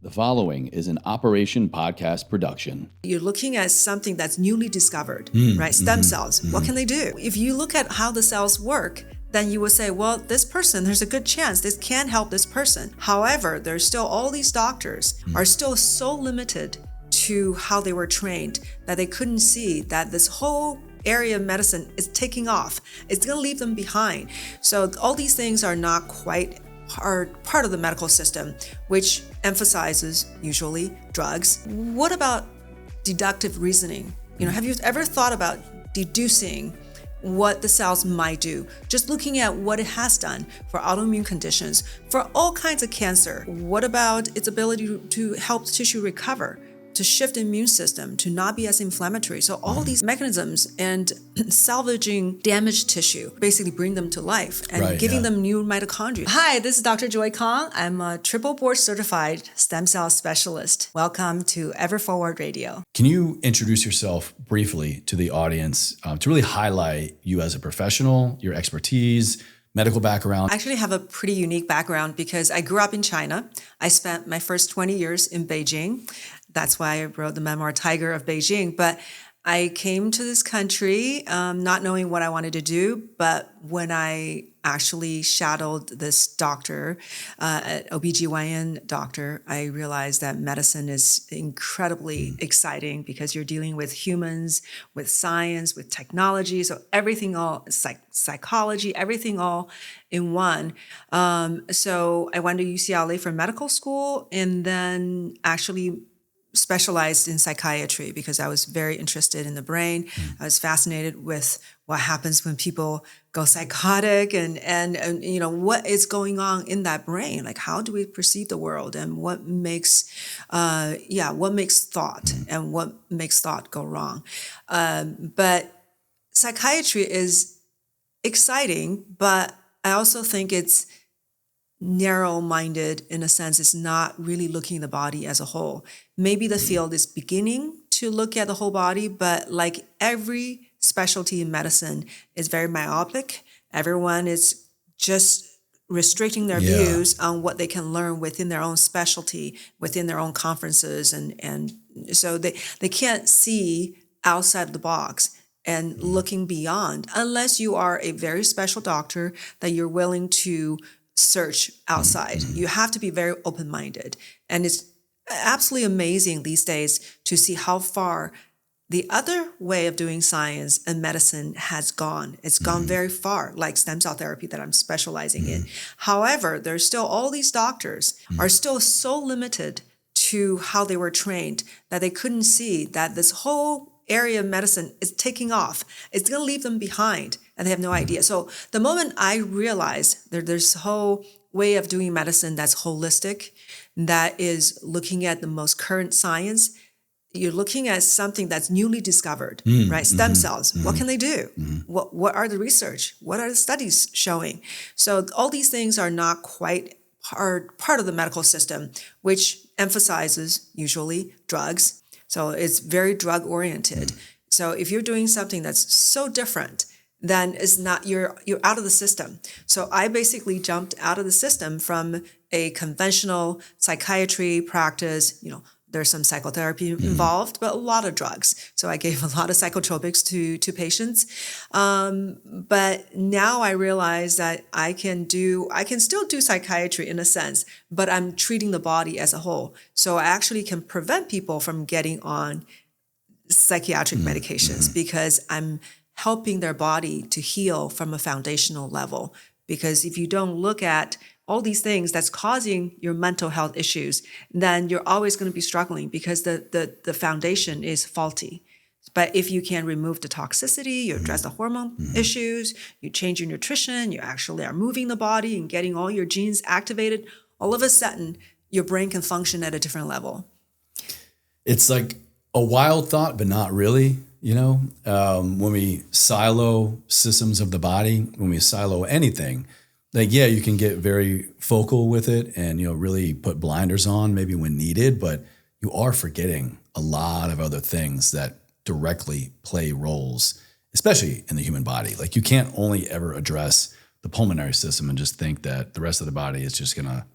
The following is an Operation Podcast production. You're looking at something that's newly discovered, right? Stem cells. What can they do? If you look at how the cells work, then you would say, well, this person, there's a good chance this can help this person. However, there's still all these doctors are still so limited to how they were trained that they couldn't see that this whole area of medicine is taking off. It's going to leave them behind. So all these things are not quite part of the medical system, which emphasizes usually drugs. What about deductive reasoning? Have you ever thought about deducing what the cells might do? Just looking at what it has done for autoimmune conditions, for all kinds of cancer. What about its ability to help tissue recover, to shift the immune system, to not be as inflammatory? So all these mechanisms and salvaging damaged tissue, basically bring them to life and giving them new mitochondria. Hi, this is Dr. Joy Kong. I'm a triple board certified stem cell specialist. Welcome to EverForward Radio. Can you introduce yourself briefly to the audience to really highlight you as a professional, your expertise, medical background? I actually have a pretty unique background because I grew up in China. I spent my first 20 years in Beijing. That's why I wrote the memoir Tiger of Beijing. But I came to this country not knowing what I wanted to do. But when I actually shadowed this doctor, OBGYN doctor, I realized that medicine is incredibly exciting because you're dealing with humans, with science, with technology. So everything all, psychology, everything all in one. So I went to UCLA for medical school and then actually specialized in psychiatry because I was very interested in the brain. I was fascinated with what happens when people go psychotic and what is going on in that brain. Like, how do we perceive the world and what makes thought and what makes thought go wrong. But psychiatry is exciting, but I also think it's narrow-minded in a sense. It's not really looking at the body as a whole. Maybe the field is beginning to look at the whole body, but like every specialty in medicine is very myopic. Everyone is just restricting their views on what they can learn within their own specialty, within their own conferences. And so they can't see outside the box and looking beyond unless you are a very special doctor that you're willing to search outside. You have to be very open-minded. And it's absolutely amazing these days to see how far the other way of doing science and medicine has gone. It's gone very far, like stem cell therapy that I'm specializing in. However, there's still all these doctors are still so limited to how they were trained that they couldn't see that this whole area of medicine is taking off. It's going to leave them behind, and they have no idea. So the moment I realized there's a whole way of doing medicine that's holistic, that is looking at the most current science, you're looking at something that's newly discovered, right? Stem cells. What can they do? What are the research? What are the studies showing? So all these things are not quite part of the medical system, which emphasizes usually drugs. So it's very drug oriented. So if you're doing something that's so different, then it's not, you're out of the system. So I basically jumped out of the system from a conventional psychiatry practice. There's some psychotherapy involved, but a lot of drugs. So I gave a lot of psychotropics to patients. But now I realize that I can still do psychiatry in a sense, but I'm treating the body as a whole. So I actually can prevent people from getting on psychiatric medications because I'm helping their body to heal from a foundational level. Because if you don't look at all these things that's causing your mental health issues, then you're always going to be struggling because the foundation is faulty. But if you can remove the toxicity, you address the hormone issues, you change your nutrition, you actually are moving the body and getting all your genes activated, all of a sudden, your brain can function at a different level. It's like a wild thought, but not really. When we silo systems of the body, when we silo anything, you can get very focal with it and, really put blinders on maybe when needed, but you are forgetting a lot of other things that directly play roles, especially in the human body. Like you can't only ever address the pulmonary system and just think that the rest of the body is just going to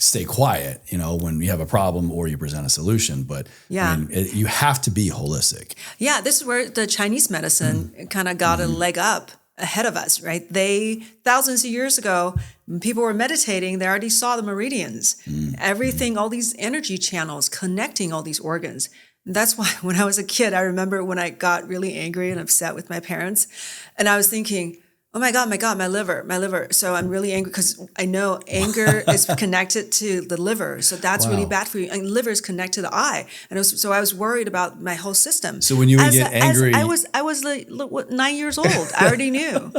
stay quiet, when you have a problem or you present a solution. But Yeah. you have to be holistic. Yeah, this is where the Chinese medicine kind of got a leg up ahead of us, right? They, thousands of years ago, when people were meditating, they already saw the meridians, everything, all these energy channels connecting all these organs. And that's why when I was a kid, I remember when I got really angry and upset with my parents, and I was thinking, oh my God, my liver. So I'm really angry because I know anger is connected to the liver. So that's really bad for you. And liver is connected to the eye. And so I was worried about my whole system. So when you would get angry, I was like 9 years old. I already knew.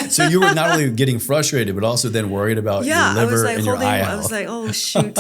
So you were not only getting frustrated, but also then worried about your liver and your eye health. I was like, oh, shoot.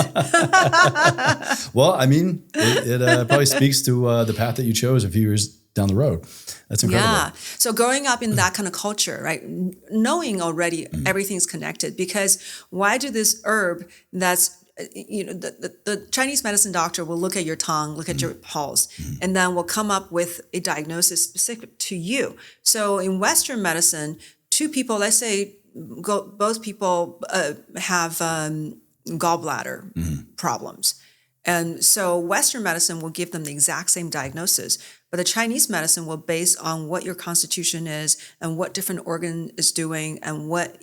Well, it probably speaks to the path that you chose a few years down the road. That's incredible. Yeah. So growing up in that kind of culture, right? Knowing already everything's connected, because why do this herb that's, the Chinese medicine doctor will look at your tongue, look at your pulse, and then will come up with a diagnosis specific to you. So in Western medicine, two people, let's say both people have gallbladder problems. And so Western medicine will give them the exact same diagnosis, but the Chinese medicine will base on what your constitution is and what different organ is doing and what,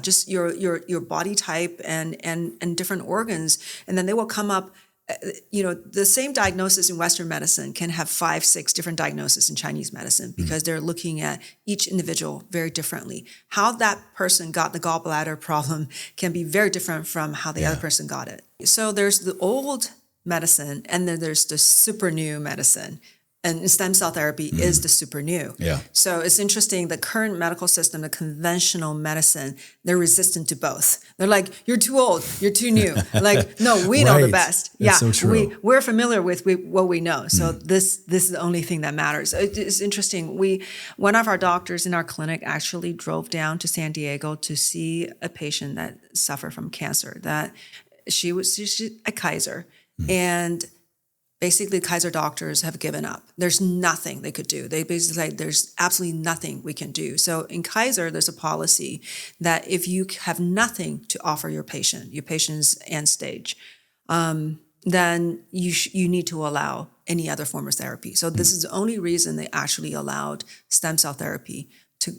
just your body type and different organs. And then they will come up, the same diagnosis in Western medicine can have 5, 6 different diagnoses in Chinese medicine, because they're looking at each individual very differently. How that person got the gallbladder problem can be very different from how the other person got it. So there's the old medicine, and then there's the super new medicine. And stem cell therapy is the super new. Yeah. So it's interesting, the current medical system, the conventional medicine, they're resistant to both. They're like, you're too old, you're too new. Like, no, we know the best. That's so true. We're familiar with what we know. So this is the only thing that matters. It's interesting. One of our doctors in our clinic actually drove down to San Diego to see a patient that suffered from cancer. That she's a Kaiser. And basically, Kaiser doctors have given up. There's nothing they could do. They basically say, there's absolutely nothing we can do. So in Kaiser, there's a policy that if you have nothing to offer your patient's end stage, then you need to allow any other form of therapy. So this is the only reason they actually allowed stem cell therapy.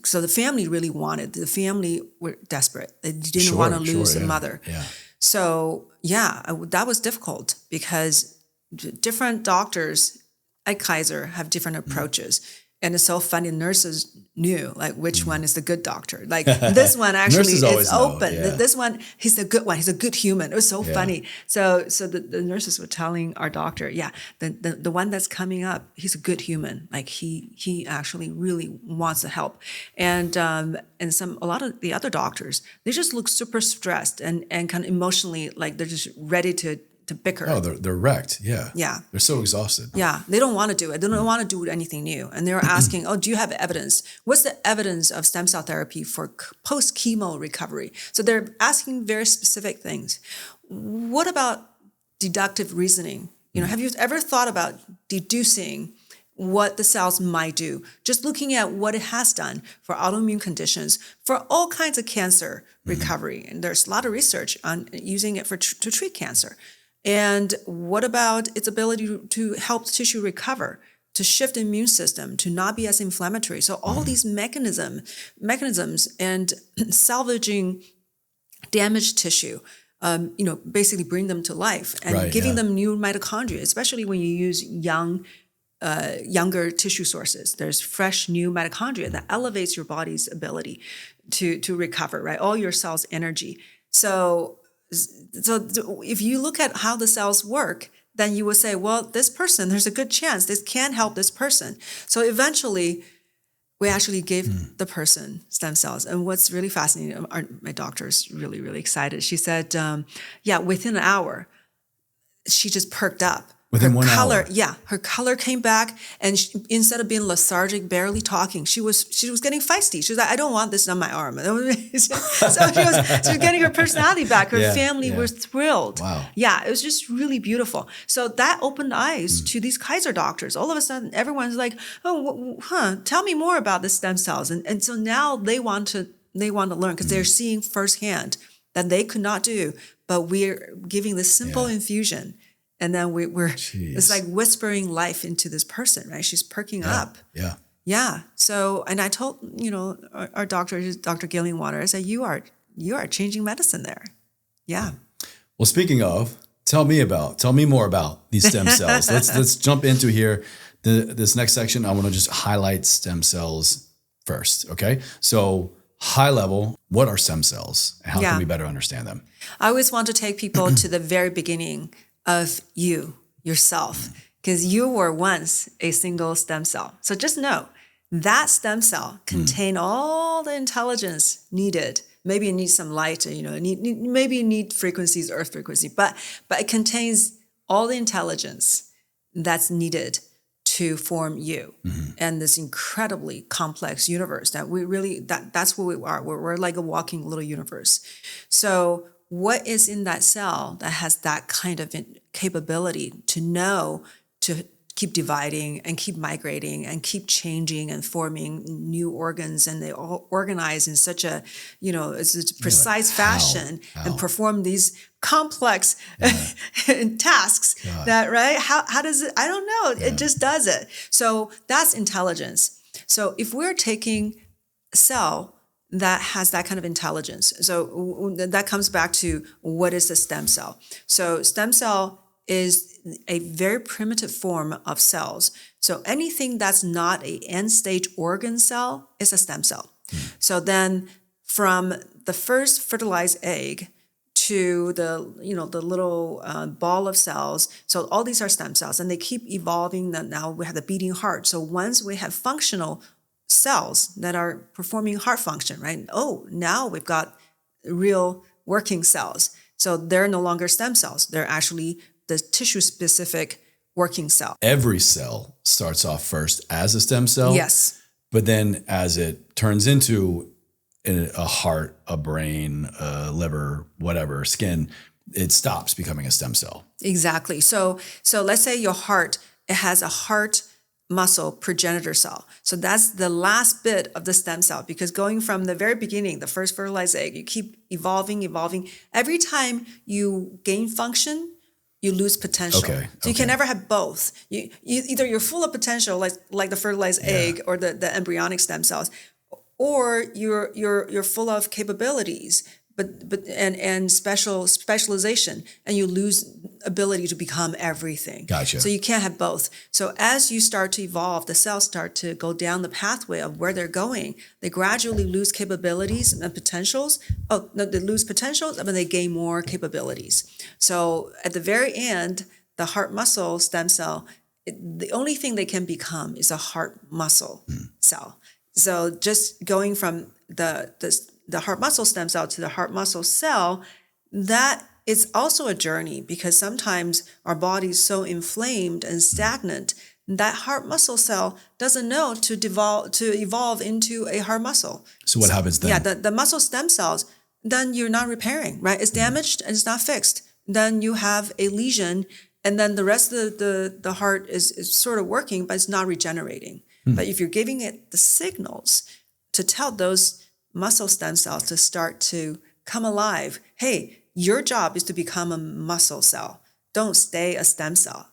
So the family really wanted. The family were desperate. They didn't want to lose the mother. Yeah. So that was difficult, because different doctors at Kaiser have different approaches. And it's so funny, nurses knew which one is the good doctor. Like this one actually is open. This one, he's the good one. He's a good human. It was so funny. So the nurses were telling our doctor, the one that's coming up, he's a good human. Like he actually really wants to help. And a lot of the other doctors, they just look super stressed and kind of emotionally, like they're just ready to bicker. Oh, they're wrecked. Yeah. Yeah. They're so exhausted. Yeah. They don't want to do it. They don't want to do anything new. And they were asking, do you have evidence? What's the evidence of stem cell therapy for post-chemo recovery? So they're asking very specific things. What about deductive reasoning? Have you ever thought about deducing what the cells might do? Just looking at what it has done for autoimmune conditions, for all kinds of cancer recovery. And there's a lot of research on using it to treat cancer. And what about its ability to help tissue recover, to shift the immune system, to not be as inflammatory? So all these mechanisms and salvaging damaged tissue, basically bring them to life and giving them new mitochondria, especially when you use younger tissue sources. There's fresh new mitochondria that elevates your body's ability to recover, right? All your cells' energy. So if you look at how the cells work, then you will say, well, this person, there's a good chance this can help this person. So eventually, we actually gave the person stem cells. And what's really fascinating, my doctor's really, really excited. She said, within an hour, she just perked up. Within 1 hour. Yeah, her color came back, and instead of being lethargic, barely talking, she was getting feisty. She was like, "I don't want this on my arm." So she was getting her personality back. Her family was thrilled. Wow. Yeah, it was just really beautiful. So that opened eyes to these Kaiser doctors. All of a sudden, everyone's like, tell me more about the stem cells. And so now they want to learn, because they're seeing firsthand that they could not do, but we're giving this simple infusion. And then it's like whispering life into this person, right? She's perking up. Yeah. Yeah. So, and I told, our doctor, Dr. Gillingwater, I said, you are changing medicine there. Yeah. Well, speaking of, tell me more about these stem cells. Let's jump into here. This next section, I want to just highlight stem cells first. Okay. So high level, what are stem cells and how can we better understand them? I always want to take people to the very beginning of yourself, because you were once a single stem cell. So just know that stem cell contained all the intelligence needed. Maybe it needs some light, maybe it needs frequencies, earth frequency, but it contains all the intelligence that's needed to form you and this incredibly complex universe that that's what we are. We're like a walking little universe. So what is in that cell that has that kind of capability to know, to keep dividing and keep migrating and keep changing and forming new organs, and they all organize in such a, it's a precise fashion and perform these complex tasks that, right? How does it, I don't know. It just does it. So that's intelligence. So if we're taking a cell that has that kind of intelligence, so that comes back to what is a stem cell? So stem cell is a very primitive form of cells. So anything that's not a end stage organ cell is a stem cell. So then from the first fertilized egg to the little ball of cells, so all these are stem cells, and they keep evolving. Now we have the beating heart. So once we have functional cells that are performing heart function, right? Oh, now we've got real working cells. So they're no longer stem cells. They're actually the tissue-specific working cell. Every cell starts off first as a stem cell. Yes. But then as it turns into a heart, a brain, a liver, whatever, skin, it stops becoming a stem cell. Exactly. So let's say your heart, it has a heart muscle progenitor cell. So that's the last bit of the stem cell, because going from the very beginning, the first fertilized egg, you keep evolving. Every time you gain function, you lose potential. So you can never have both. You either you're full of potential, like the fertilized egg or the embryonic stem cells, or you're full of capabilities, but and specialization, and you lose ability to become everything. Gotcha. So you can't have both. So as you start to evolve, the cells start to go down the pathway of where they're going. They gradually lose capabilities and potentials. Oh, no, they lose potentials, and then they gain more capabilities. So at the very end, the heart muscle stem cell, the only thing they can become is a heart muscle cell. So just going from the heart muscle stem cell to the heart muscle cell, that is also a journey, because sometimes our body is so inflamed and stagnant that heart muscle cell doesn't know to evolve into a heart muscle. So what happens then? Yeah, the muscle stem cells, then you're not repairing, right? It's damaged and it's not fixed. Then you have a lesion, and then the rest of the heart is sort of working, but it's not regenerating. But if you're giving it the signals to tell those muscle stem cells to start to come alive, hey, your job is to become a muscle cell. Don't stay a stem cell.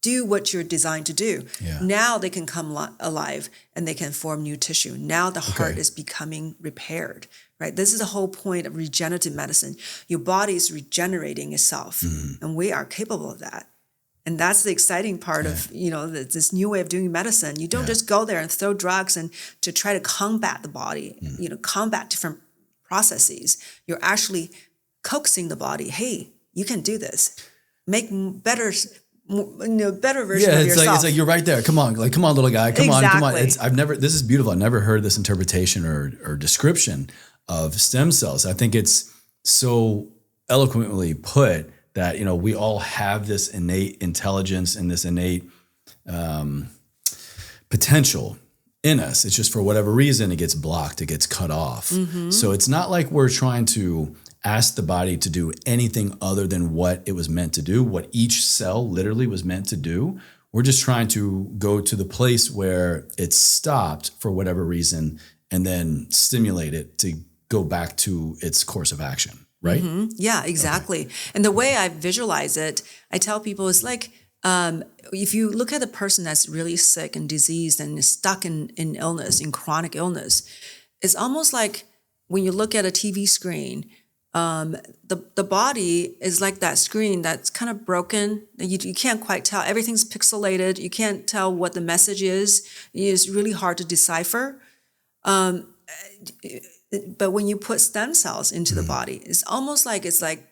Do what you're designed to do. Yeah. Now they can come alive and they can form new tissue. Now the heart is becoming repaired, right? This is the whole point of regenerative medicine. Your body is regenerating itself, and we are capable of that. And that's the exciting part of, this new way of doing medicine. You don't just go there and throw drugs and to try to combat the body, combat different processes. You're actually coaxing the body. Hey, you can do this. Make better version of yourself. It's like you're right there. Come on, little guy. Come on. This is beautiful. I've never heard this interpretation or description of stem cells. I think it's so eloquently put that, we all have this innate intelligence and this innate potential in us. It's just for whatever reason, it gets blocked, it gets cut off. So it's not like we're trying to ask the body to do anything other than what it was meant to do, what each cell literally was meant to do. We're just trying to go to the place where it's stopped for whatever reason and then stimulate it to go back to its course of action. right? Yeah, exactly. Okay. And the way I visualize it, I tell people it's like, if you look at a person that's really sick and diseased and is stuck in illness, in chronic illness, it's almost like when you look at a TV screen, the body is like that screen that's kind of broken. You can't quite tell. Everything's pixelated. You can't tell what the message is. It's really hard to decipher. But when you put stem cells into the body, it's almost like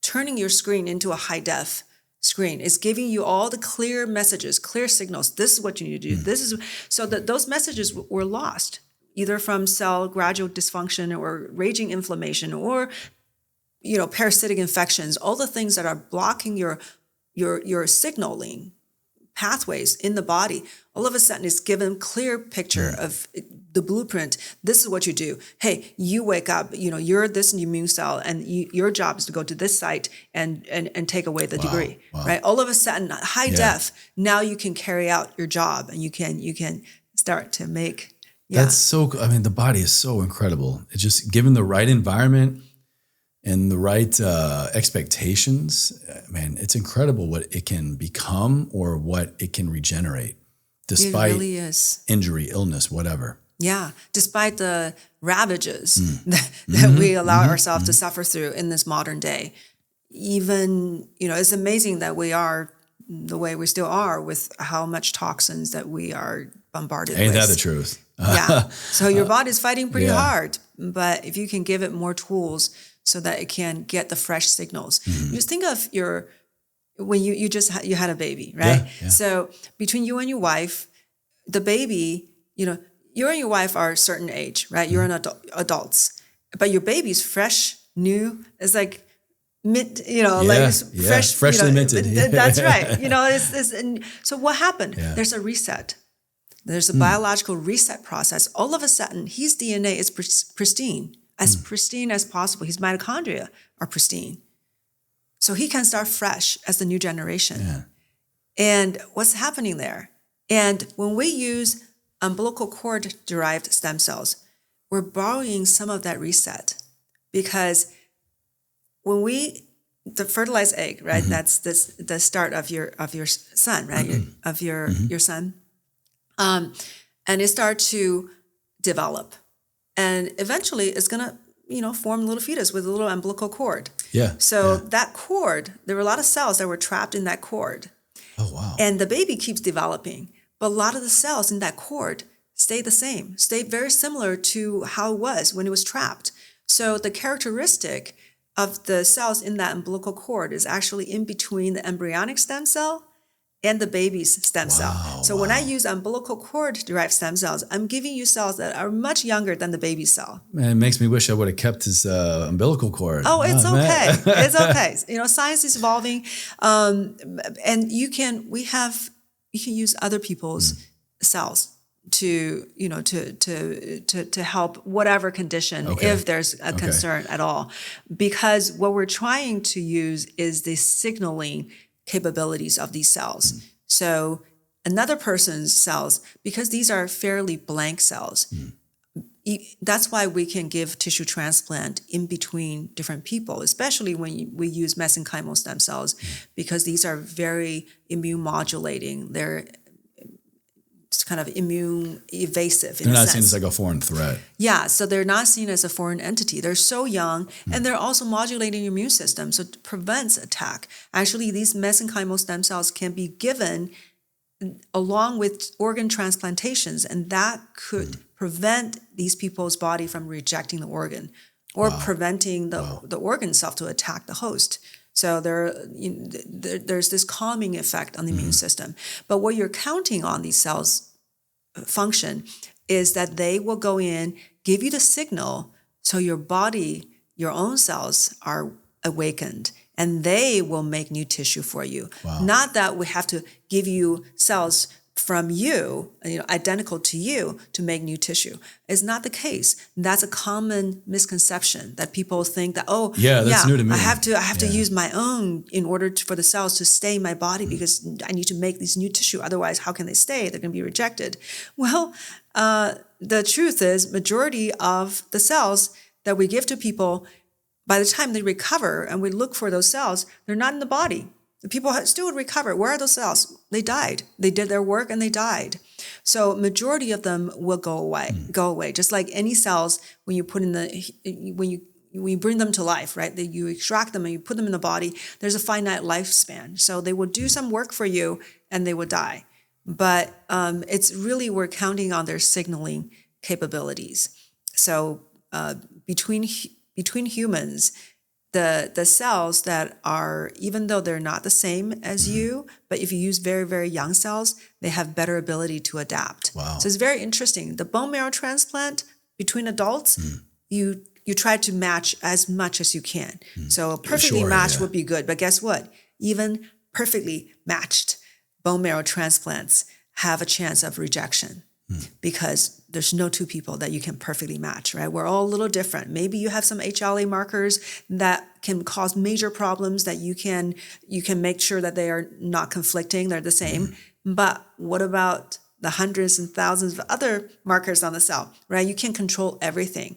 turning your screen into a high def screen. It's giving you all the clear messages, clear signals. This is what you need to do. This is so that those messages were lost, either from cell gradual dysfunction or raging inflammation or parasitic infections, all the things that are blocking your signaling pathways in the body. All of a sudden it's given clear picture of the blueprint. This is what you do. Hey, you wake up, you're this immune cell and your job is to go to this site and take away the debris, right? All of a sudden, high def, now you can carry out your job and you can start to make. Yeah. That's the body is so incredible. It's just given the right environment and the right expectations, man, it's incredible what it can become or what it can regenerate despite it really is. Injury, illness, whatever. Yeah, despite the ravages that we allow ourselves to suffer through in this modern day. Even, it's amazing that we are the way we still are with how much toxins that we are bombarded with. Ain't that the truth? Yeah. So your body's fighting pretty hard, but if you can give it more tools so that it can get the fresh signals. Just think of when you had a baby, right? Yeah. So between you and your wife, the baby, you and your wife are a certain age, right? You're an adults, but your baby's fresh, new. It's like mint, fresh, freshly minted. That's right. So what happened? Yeah. There's a reset. There's a biological reset process. All of a sudden, his DNA is pristine as possible. His mitochondria are pristine. So he can start fresh as the new generation. Yeah. And what's happening there? And when we use umbilical cord derived stem cells, we're borrowing some of that reset, because when the fertilized egg, right? That's the start of your son, right? Of your son. And it starts to develop. And eventually it's going to, form a little fetus with a little umbilical cord. Yeah. So that cord, there were a lot of cells that were trapped in that cord. Oh, wow. And the baby keeps developing. But a lot of the cells in that cord stay the same, stay very similar to how it was when it was trapped. So the characteristic of the cells in that umbilical cord is actually in between the embryonic stem cell and the baby's stem cell. So when I use umbilical cord-derived stem cells, I'm giving you cells that are much younger than the baby cell. Man, it makes me wish I would have kept his umbilical cord. Oh, it's okay. It's okay. Science is evolving, and you can use other people's cells to help whatever condition, if there's a concern at all, because what we're trying to use is the signaling capabilities of these cells. So another person's cells, because these are fairly blank cells, that's why we can give tissue transplant in between different people, especially when we use mesenchymal stem cells, because these are very immune modulating. They're kind of immune evasive. They're not seen as like a foreign threat. Yeah, so they're not seen as a foreign entity. They're so young, and they're also modulating your immune system, so it prevents attack. Actually, these mesenchymal stem cells can be given along with organ transplantations, and that could prevent these people's body from rejecting the organ or preventing the organ itself to attack the host. So there's this calming effect on the immune system. But what you're counting on these cells function is that they will go in, give you the signal, so your body, your own cells are awakened, and they will make new tissue for you. Not that we have to give you cells from you, identical to you, to make new tissue. It's not the case. That's a common misconception that people think that, that's new to me. I have to use my own in order for the cells to stay in my body, because I need to make these new tissue. Otherwise, how can they stay? They're going to be rejected. Well, the truth is, majority of the cells that we give to people, by the time they recover and we look for those cells, they're not in the body. The people still would recover. Where are those cells? They died. They did their work and they died. So majority of them will go away. Just like any cells, when you put in when you bring them to life, right? That you extract them and you put them in the body, there's a finite lifespan. So they will do some work for you and they will die. But it's really, we're counting on their signaling capabilities. So between humans, the cells that are, even though they're not the same as you, but if you use very, very young cells, they have better ability to adapt. Wow. So it's very interesting. The bone marrow transplant between adults, you try to match as much as you can. So perfectly matched would be good. But guess what? Even perfectly matched bone marrow transplants have a chance of rejection. Because there's no two people that you can perfectly match, right? We're all a little different. Maybe you have some HLA markers that can cause major problems that you can make sure that they are not conflicting, they're the same. But what about the hundreds and thousands of other markers on the cell, right? You can't control everything.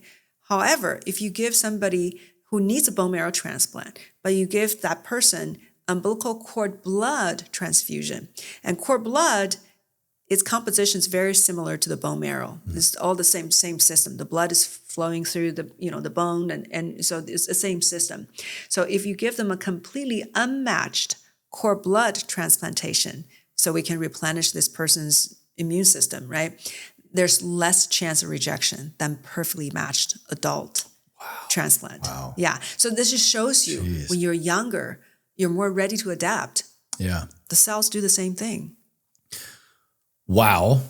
However, if you give somebody who needs a bone marrow transplant, but you give that person umbilical cord blood transfusion, and cord blood, its composition is very similar to the bone marrow. It's all the same system. The blood is flowing through the bone, and so it's the same system. So if you give them a completely unmatched cord blood transplantation, so we can replenish this person's immune system, right? There's less chance of rejection than perfectly matched adult transplant. Wow. Yeah. So this just shows you when you're younger, you're more ready to adapt. Yeah. The cells do the same thing. Wow.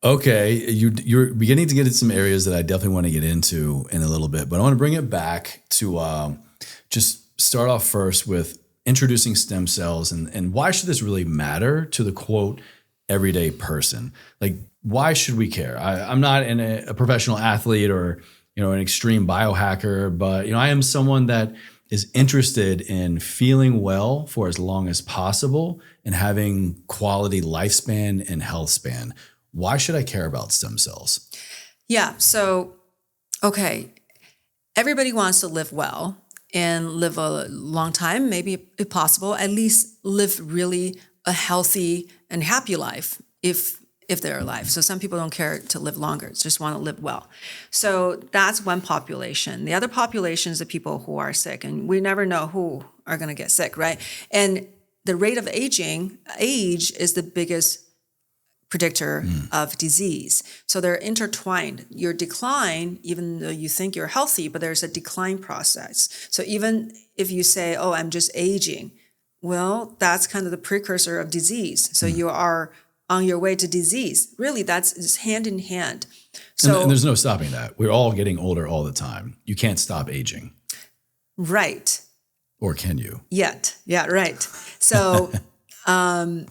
Okay. You're beginning to get into some areas that I definitely want to get into in a little bit, but I want to bring it back to just start off first with introducing stem cells and why should this really matter to the quote everyday person? Like, why should we care? I'm not a professional athlete or, an extreme biohacker, but, I am someone that is interested in feeling well for as long as possible and having quality lifespan and health span. Why should I care about stem cells? Yeah. So, okay. Everybody wants to live well and live a long time, maybe if possible, at least live really a healthy and happy life if they're alive. So some people don't care to live longer, just want to live well. So that's one population. The other population is the people who are sick, and we never know who are going to get sick, right? And the rate of age is the biggest predictor of disease. So they're intertwined. Your decline, even though you think you're healthy, but there's a decline process. So even if you say, oh, I'm just aging, well, that's kind of the precursor of disease. So you are on your way to disease. Really, it's hand in hand. So, and there's no stopping that. We're all getting older all the time. You can't stop aging. Right. Or can you? Yet. Yeah, right. So, We'll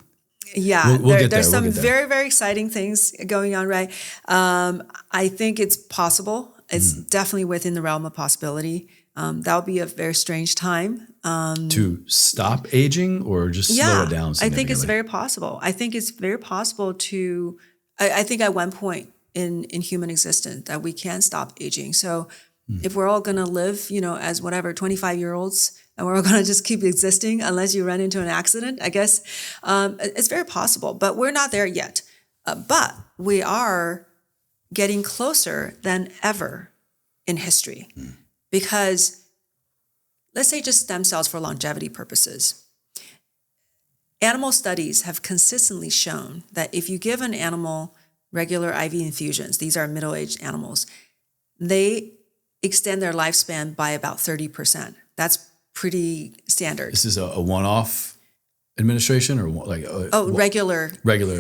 get there's some We'll get there. very, very exciting things going on, right? I think it's possible. It's definitely within the realm of possibility. That would be a very strange time. To stop aging or just slow it down significantly? I think it's very possible. I think it's very possible to, I think at one point in human existence that we can stop aging. So if we're all going to live, as 25-year-olds, and we're all going to just keep existing unless you run into an accident, I guess it's very possible. But we're not there yet. But we are getting closer than ever in history. Because let's say just stem cells for longevity purposes. Animal studies have consistently shown that if you give an animal regular IV infusions, these are middle-aged animals, they extend their lifespan by about 30%. That's pretty standard. This is a one-off administration or regular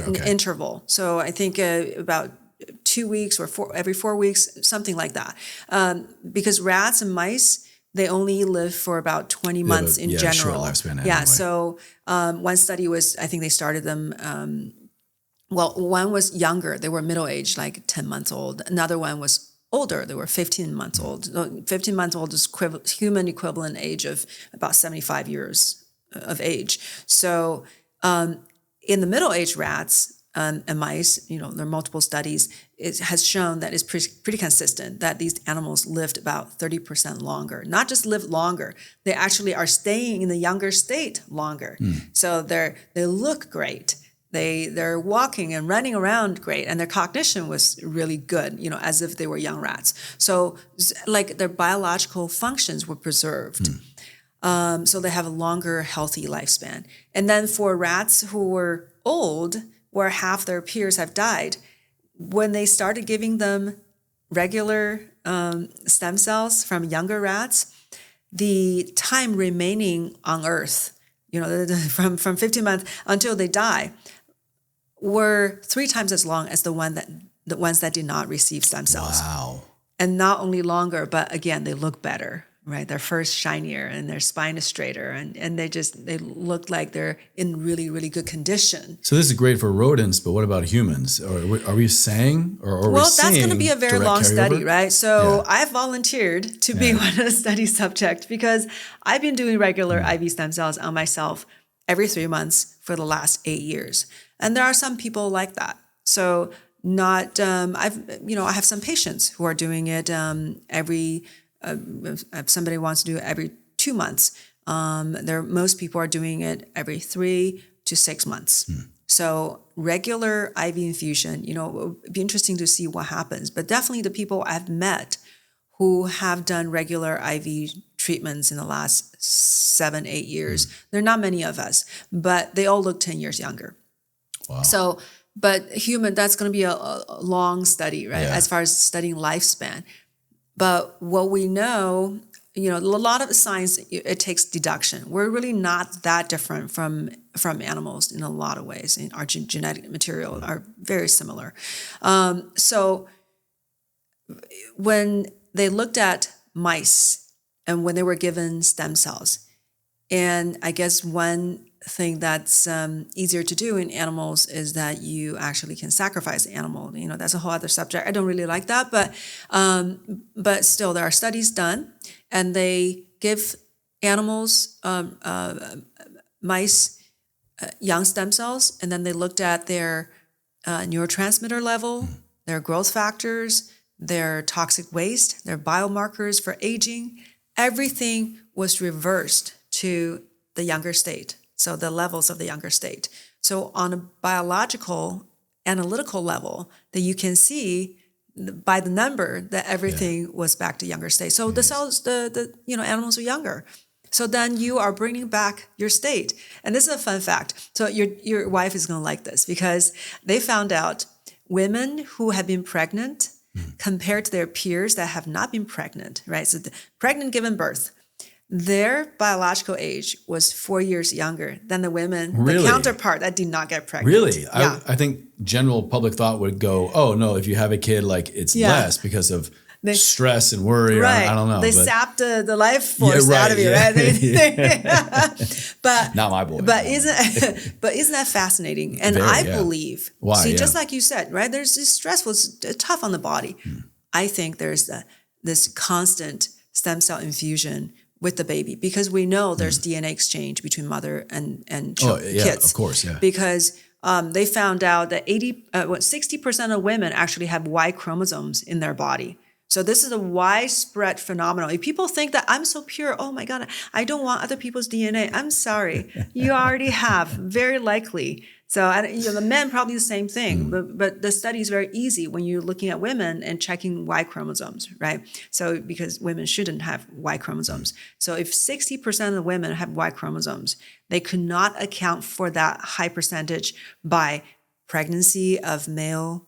okay. interval. So I think about 2 weeks or every 4 weeks, something like that. Because rats and mice, they only live for about 20 months in general. Short lifespan Yeah. anyway. So one study was, I think they started them. One was younger; they were middle aged, like 10 months old. Another one was older; they were 15 months old. 15 months old is human equivalent age of about 75 years of age. So in the middle aged rats and mice, there are multiple studies. it has shown that it's pretty consistent that these animals lived about 30% longer. Not just lived longer, they actually are staying in the younger state longer. So they look great. They're walking and running around great, and their cognition was really good, as if they were young rats. So like their biological functions were preserved. So they have a longer, healthy lifespan. And then for rats who were old, where half their peers have died, when they started giving them regular stem cells from younger rats, the time remaining on Earth, from 15 months until they die, were 3 times as long as the ones that did not receive stem cells. Wow. And not only longer, but again, they look better, right? Their fur's shinier and their spine is straighter, and they look like they're in really, really good condition. So this is great for rodents, but what about humans? Are we saying, or well, that's going to be a very long study, carryover? right? So I've volunteered to be one of the study subjects because I've been doing regular IV stem cells on myself every 3 months for the last 8 years. And there are some people like that. So not, I have some patients who are doing it every, if somebody wants to do it every 2 months. Most people are doing it every 3 to 6 months. So regular IV infusion, it would be interesting to see what happens. But definitely the people I've met who have done regular IV treatments in the last 7, 8 years, there are not many of us, but they all look 10 years younger. Wow. So, but human, that's going to be a long study, right? Yeah. As far as studying lifespan. But what we know, a lot of science, it takes deduction. We're really not that different from animals in a lot of ways. In our genetic material are very similar. So when they looked at mice and when they were given stem cells, and I guess one thing that's easier to do in animals is that you actually can sacrifice the animal. That's a whole other subject. I don't really like that, but still there are studies done, and they give animals, mice, young stem cells, and then they looked at their neurotransmitter level, their growth factors, their toxic waste, their biomarkers for aging. Everything was reversed to the younger state. So the levels of the younger state. So on a biological, analytical level, that you can see by the number that everything was back to younger state. So the cells, the animals are younger. So then you are bringing back your state. And this is a fun fact. So your wife is going to like this because they found out women who have been pregnant compared to their peers that have not been pregnant, right? So the pregnant given birth, their biological age was 4 years younger than the women, Really? the counterpart that did not get pregnant. Really? Yeah. I think general public thought would go, oh, no, if you have a kid, like it's less because of stress and worry. Right. I don't know. They sapped the life force out of you, right? But not my boy. But isn't that fascinating? And Very, I believe, why? See, just like you said, right? There's this stress was tough on the body. I think there's this constant stem cell infusion with the baby because we know there's DNA exchange between mother and kids. Of course, yeah. Because they found out that 60% of women actually have Y chromosomes in their body. So this is a widespread phenomenon. If people think that I'm so pure, oh my God, I don't want other people's DNA. I'm sorry, you already have, very likely. So the men probably the same thing, but the study is very easy when you're looking at women and checking Y chromosomes, right? So because women shouldn't have Y chromosomes. So if 60% of the women have Y chromosomes, they could not account for that high percentage by pregnancy of male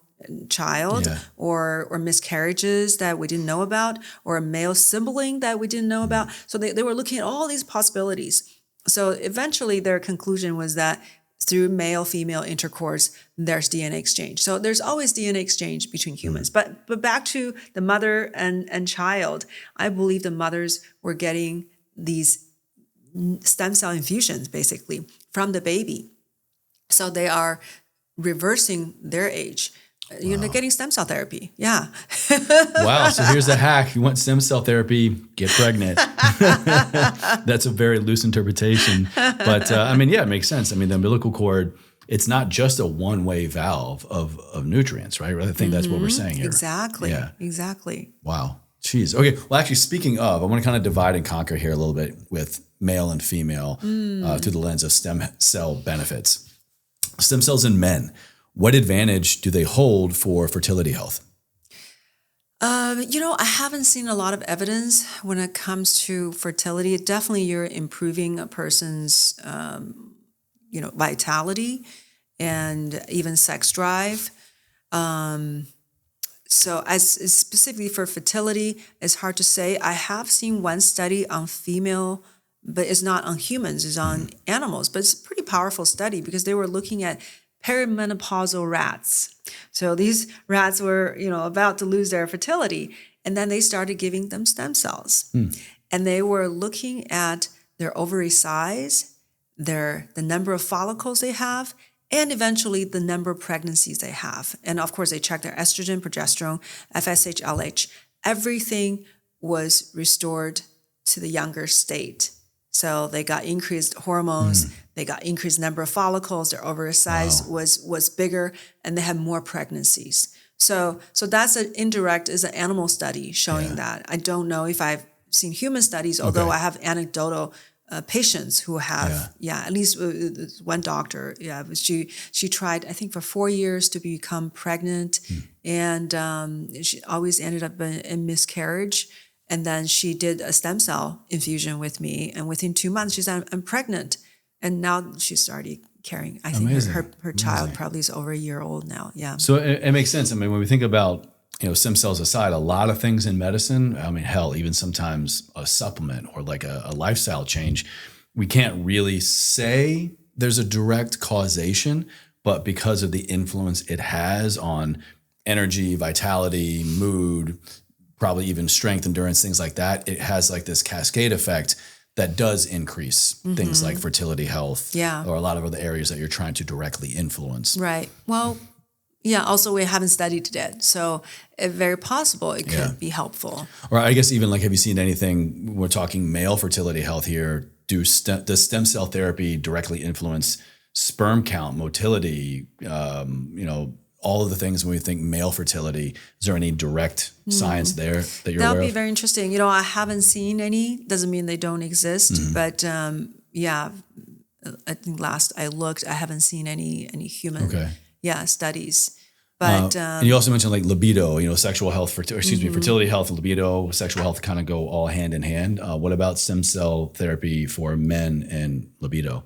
child or miscarriages that we didn't know about, or a male sibling that we didn't know about. So they were looking at all these possibilities. So eventually their conclusion was that through male-female intercourse, there's DNA exchange. So there's always DNA exchange between humans. But back to the mother and child, I believe the mothers were getting these stem cell infusions basically from the baby. So they are reversing their age. You're getting stem cell therapy. Yeah. Wow. So here's the hack. You want stem cell therapy, get pregnant. That's a very loose interpretation. But it makes sense. I mean, the umbilical cord it's not just a one-way valve of nutrients, right? I think that's what we're saying here. Exactly. Yeah. Exactly. Wow. Jeez. Okay. Well, actually, speaking of, I want to kind of divide and conquer here a little bit with male and female through the lens of stem cell benefits. Stem cells in men, what advantage do they hold for fertility health? I haven't seen a lot of evidence when it comes to fertility. Definitely, you're improving a person's, vitality and even sex drive. So as specifically for fertility, it's hard to say. I have seen one study on female, but it's not on humans, it's on animals. But it's a pretty powerful study because they were looking at perimenopausal rats. So these rats were, about to lose their fertility. And then they started giving them stem cells. And they were looking at their ovary size, the number of follicles they have, and eventually the number of pregnancies they have. And of course, they checked their estrogen, progesterone, FSH, LH. Everything was restored to the younger state. So they got increased hormones, they got increased number of follicles, their ovary size was bigger, and they had more pregnancies. So that's an animal study showing that. I don't know if I've seen human studies, although I have anecdotal patients who have, at least one doctor, she tried, I think for 4 years to become pregnant, and she always ended up in miscarriage. And then she did a stem cell infusion with me, and within 2 months, she said, I'm pregnant. And now she's started carrying, I think her child probably is over a year old now, So it makes sense. I mean, when we think about, stem cells aside, a lot of things in medicine, I mean, hell, even sometimes a supplement or like a lifestyle change, we can't really say there's a direct causation, but because of the influence it has on energy, vitality, mood, probably even strength, endurance, things like that, it has like this cascade effect that does increase things like fertility health or a lot of other areas that you're trying to directly influence. Right. Well, yeah, also we haven't studied it yet. So it's very possible it could be helpful. Or I guess even like, have you seen anything, we're talking male fertility health here, does stem cell therapy directly influence sperm count, motility, all of the things when we think male fertility? Is there any direct science there that you're aware of? That would be very interesting. I haven't seen any. Doesn't mean they don't exist. But I think last I looked, I haven't seen any human studies. But and you also mentioned like libido, sexual health, fertility health, libido, sexual health kind of go all hand in hand. What about stem cell therapy for men and libido?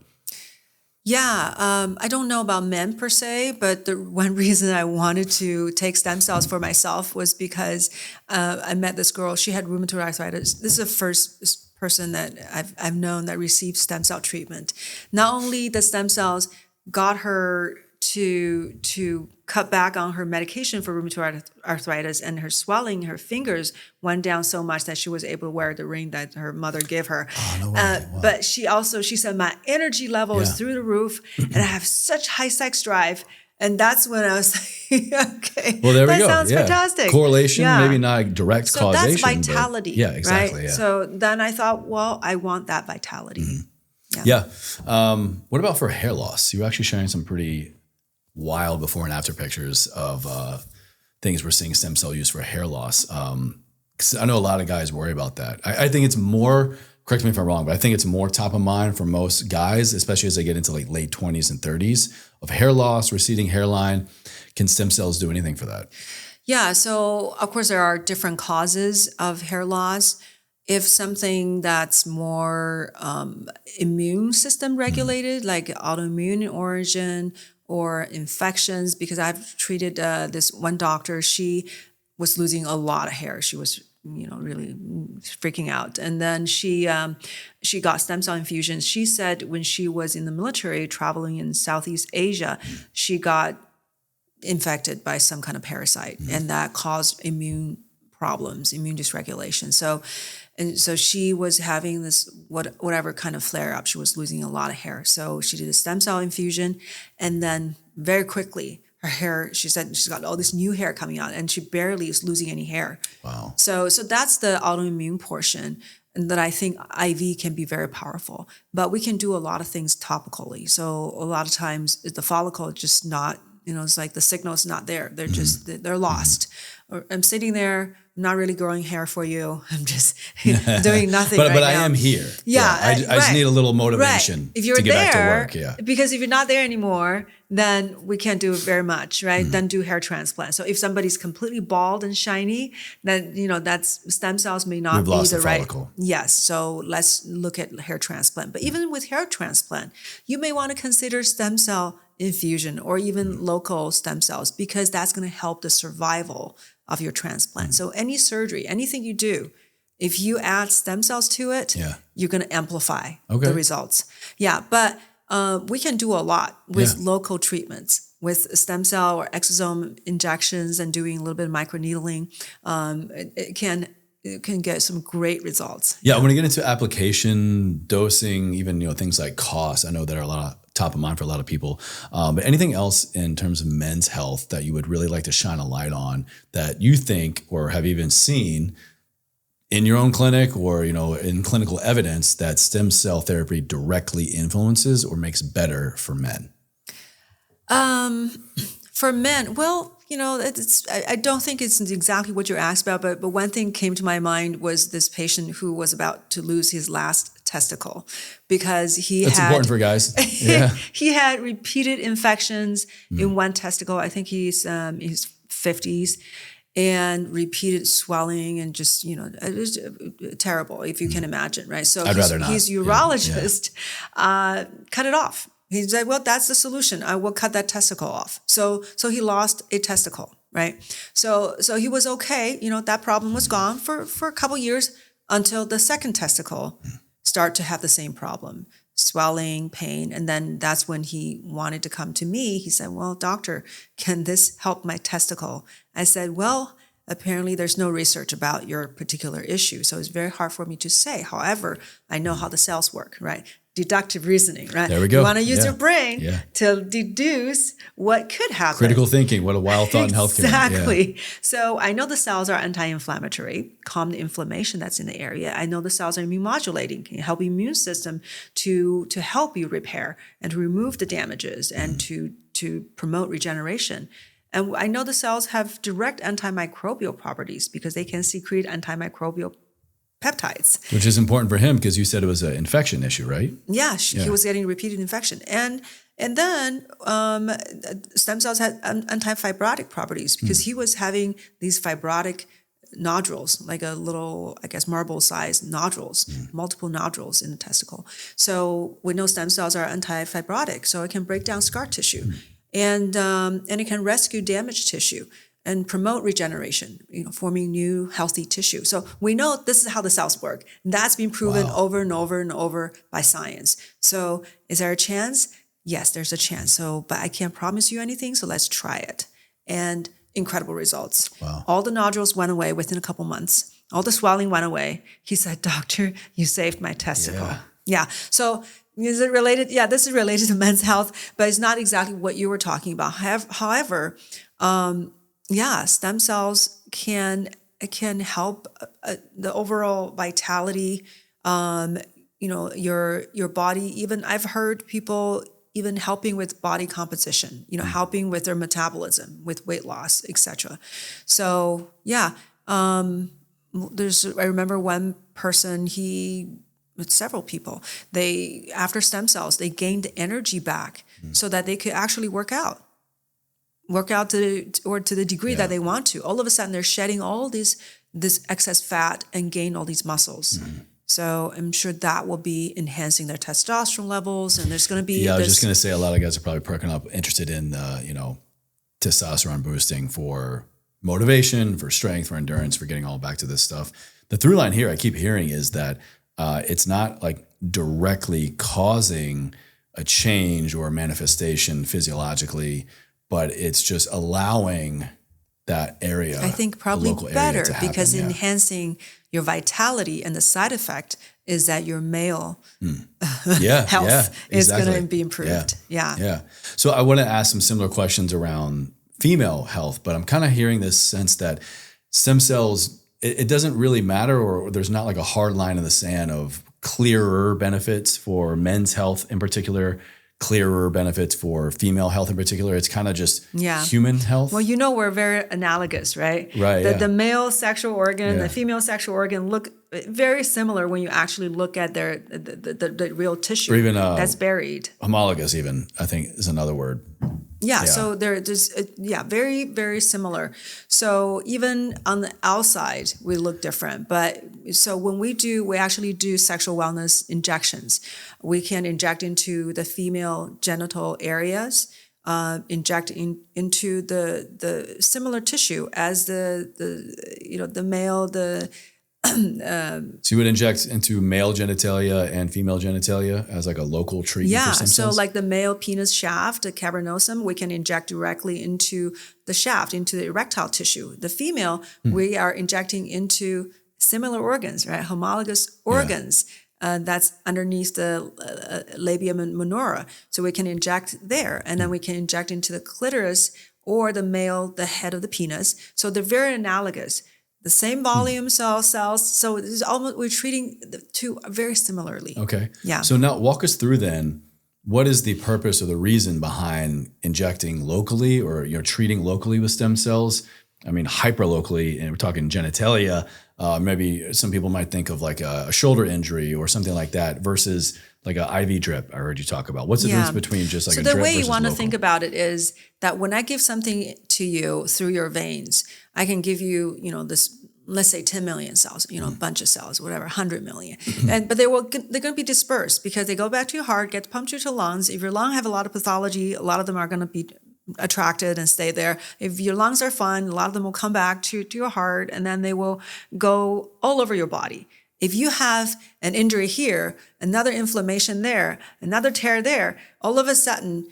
Yeah, I don't know about men per se, but the one reason I wanted to take stem cells for myself was because I met this girl. She had rheumatoid arthritis. This is the first person that I've known that received stem cell treatment. Not only the stem cells got her to cut back on her medication for rheumatoid arthritis, and her swelling, her fingers went down so much that she was able to wear the ring that her mother gave her. Oh, no way. Wow. But she said, my energy level is through the roof, and I have such high sex drive. And that's when I was like, okay, well, there we go. That sounds fantastic. Correlation, maybe not direct causation. So that's vitality. Yeah, exactly. Right? Yeah. So then I thought, well, I want that vitality. Yeah. What about for hair loss? You were actually sharing some pretty wild before and after pictures of things we're seeing stem cell use for hair loss. 'Cause I know a lot of guys worry about that. I think it's more, correct me if I'm wrong, but I think it's more top of mind for most guys, especially as they get into like late 20s and 30s, of hair loss, receding hairline. Can stem cells do anything for that? Yeah, so of course there are different causes of hair loss. If something that's more immune system regulated, like autoimmune origin or infections, because I've treated this one doctor, she was losing a lot of hair. She was, really freaking out. And then she got stem cell infusions. She said when she was in the military traveling in Southeast Asia, she got infected by some kind of parasite, and that caused immune problems, immune dysregulation. So she was having this whatever kind of flare up. She was losing a lot of hair. So she did a stem cell infusion, and then very quickly her hair, she said she's got all this new hair coming out, and she barely is losing any hair. Wow. So that's the autoimmune portion. and that I think IV can be very powerful. But we can do a lot of things topically. So a lot of times the follicle is just not, it's like the signal is not there. They're just, they're lost. Or I'm sitting there, I'm not really growing hair for you. I'm just doing nothing but right but now. I am here. Yeah. I just need a little motivation If you're to get back to there, work. Yeah. because if you're not there anymore, then we can't do very much, right? Then do hair transplant. So if somebody's completely bald and shiny, then, that's stem cells may not We've be lost the the right. follicle. Yes. So let's look at hair transplant. But even with hair transplant, you may want to consider stem cell infusion or even local stem cells, because that's going to help the survival of your transplant. So any surgery, anything you do, if you add stem cells to it, you're going to amplify the results. Yeah, but we can do a lot with local treatments, with stem cell or exosome injections and doing a little bit of microneedling. It can get some great results. Yeah, when you get into application, dosing, even things like cost, I know that are a lot of top of mind for a lot of people. But anything else in terms of men's health that you would really like to shine a light on that you think or have even seen in your own clinic or in clinical evidence that stem cell therapy directly influences or makes better for men? For men, well, I don't think it's exactly what you're asked about, but one thing came to my mind was this patient who was about to lose his last testicle because That's important for guys. Yeah. He had repeated infections in one testicle. I think he's 50s, and repeated swelling and just, it was terrible, if you can imagine, right? So I'd rather not. His urologist cut it off. He said, well, that's the solution. I will cut that testicle off. So he lost a testicle, right? So he was okay. That problem was gone for a couple years until the second testicle started to have the same problem, swelling, pain. And then that's when he wanted to come to me. He said, well, doctor, can this help my testicle? I said, well, apparently there's no research about your particular issue. So it's very hard for me to say. However, I know how the cells work, right? Deductive reasoning, right? There we go. You want to use your brain to deduce what could happen. Critical thinking, what a wild thought in healthcare. Exactly. Yeah. So I know the cells are anti-inflammatory, calm the inflammation that's in the area. I know the cells are immune modulating, can help the immune system to help you repair and to remove the damages and to promote regeneration. And I know the cells have direct antimicrobial properties because they can secrete antimicrobial peptides. Which is important for him because you said it was an infection issue, right? Yeah, he was getting repeated infection. And then stem cells had anti-fibrotic properties because he was having these fibrotic nodules, like a little, I guess, marble-sized nodules, multiple nodules in the testicle. So we know stem cells are anti-fibrotic, so it can break down scar tissue. And it can rescue damaged tissue and promote regeneration, forming new healthy tissue. So we know this is how the cells work. That's been proven over and over and over by science. So is there a chance? Yes, there's a chance. But I can't promise you anything, so let's try it. And incredible results. Wow. All the nodules went away within a couple months. All the swelling went away. He said, doctor, you saved my testicle. Yeah. So is it related? Yeah, this is related to men's health, but it's not exactly what you were talking about. However, stem cells can help the overall vitality. Your body. Even I've heard people even helping with body composition. Helping with their metabolism, with weight loss, etc. So I remember one person. With several people, after stem cells, they gained energy back so that they could actually work out to the degree that they want to. All of a sudden, they're shedding all this excess fat and gain all these muscles. So I'm sure that will be enhancing their testosterone levels, and there's going to be. Yeah, I was just going to say a lot of guys are probably perking up, interested in testosterone boosting for motivation, for strength, for endurance, for getting all back to this stuff. The through line here I keep hearing is that it's not like directly causing a change or a manifestation physiologically, but it's just allowing that area. I think probably better because enhancing your vitality, and the side effect is that your male health is going to be improved. Yeah. So I want to ask some similar questions around female health, but I'm kind of hearing this sense that stem cells it doesn't really matter, or there's not like a hard line in the sand of clearer benefits for men's health in particular, clearer benefits for female health in particular. It's kind of just human health. Well, we're very analogous, right? Right. The male sexual organ, Yeah. the female sexual organ look very similar when you actually look at the real tissue Or even that's buried. Homologous, even, I think, is another word. Yeah, so they're just very, very similar. So even on the outside, we look different. But so when we actually do sexual wellness injections. We can inject into the female genital areas, inject into the similar tissue as the male, So you would inject into male genitalia and female genitalia as like a local treatment for stem cells? So like the male penis shaft, the cavernosum, we can inject directly into the shaft, into the erectile tissue. The female, we are injecting into similar organs, right? Homologous organs. That's underneath the labia minora. So we can inject there, and then we can inject into the clitoris or the head of the penis. So they're very analogous. The same volume cells. So it's almost, we're treating the two very similarly. Okay. Yeah. So now walk us through then, what is the purpose or the reason behind injecting locally or treating locally with stem cells? I mean, hyperlocally, and we're talking genitalia. Maybe some people might think of like a shoulder injury or something like that versus like an IV drip I heard you talk about. What's the difference between just like a drip versus local? So the way you want to think about it is that when I give something to you through your veins, I can give you, this, let's say 10 million cells, a bunch of cells, whatever, 100 million. But they're going to be dispersed because they go back to your heart, get pumped to your lungs. If your lung have a lot of pathology, a lot of them are going to be attracted and stay there. If your lungs are fine, a lot of them will come back to your heart, and then they will go all over your body. If you have an injury here, another inflammation there, another tear there, all of a sudden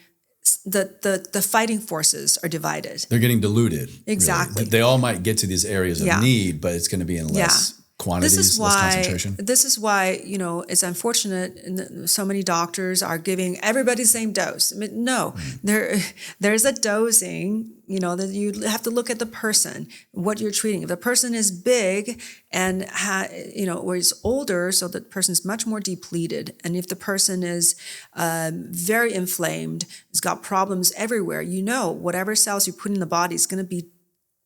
the fighting forces are divided. They're getting diluted. Exactly. Really. They all might get to these areas of need, but it's going to be in less quantities, less concentration. This is why, it's unfortunate so many doctors are giving everybody the same dose. I mean, no, there's a dosing, that you have to look at the person, what you're treating. If the person is big and, or is older, so the person is much more depleted. And if the person is very inflamed, has got problems everywhere, whatever cells you put in the body is going to be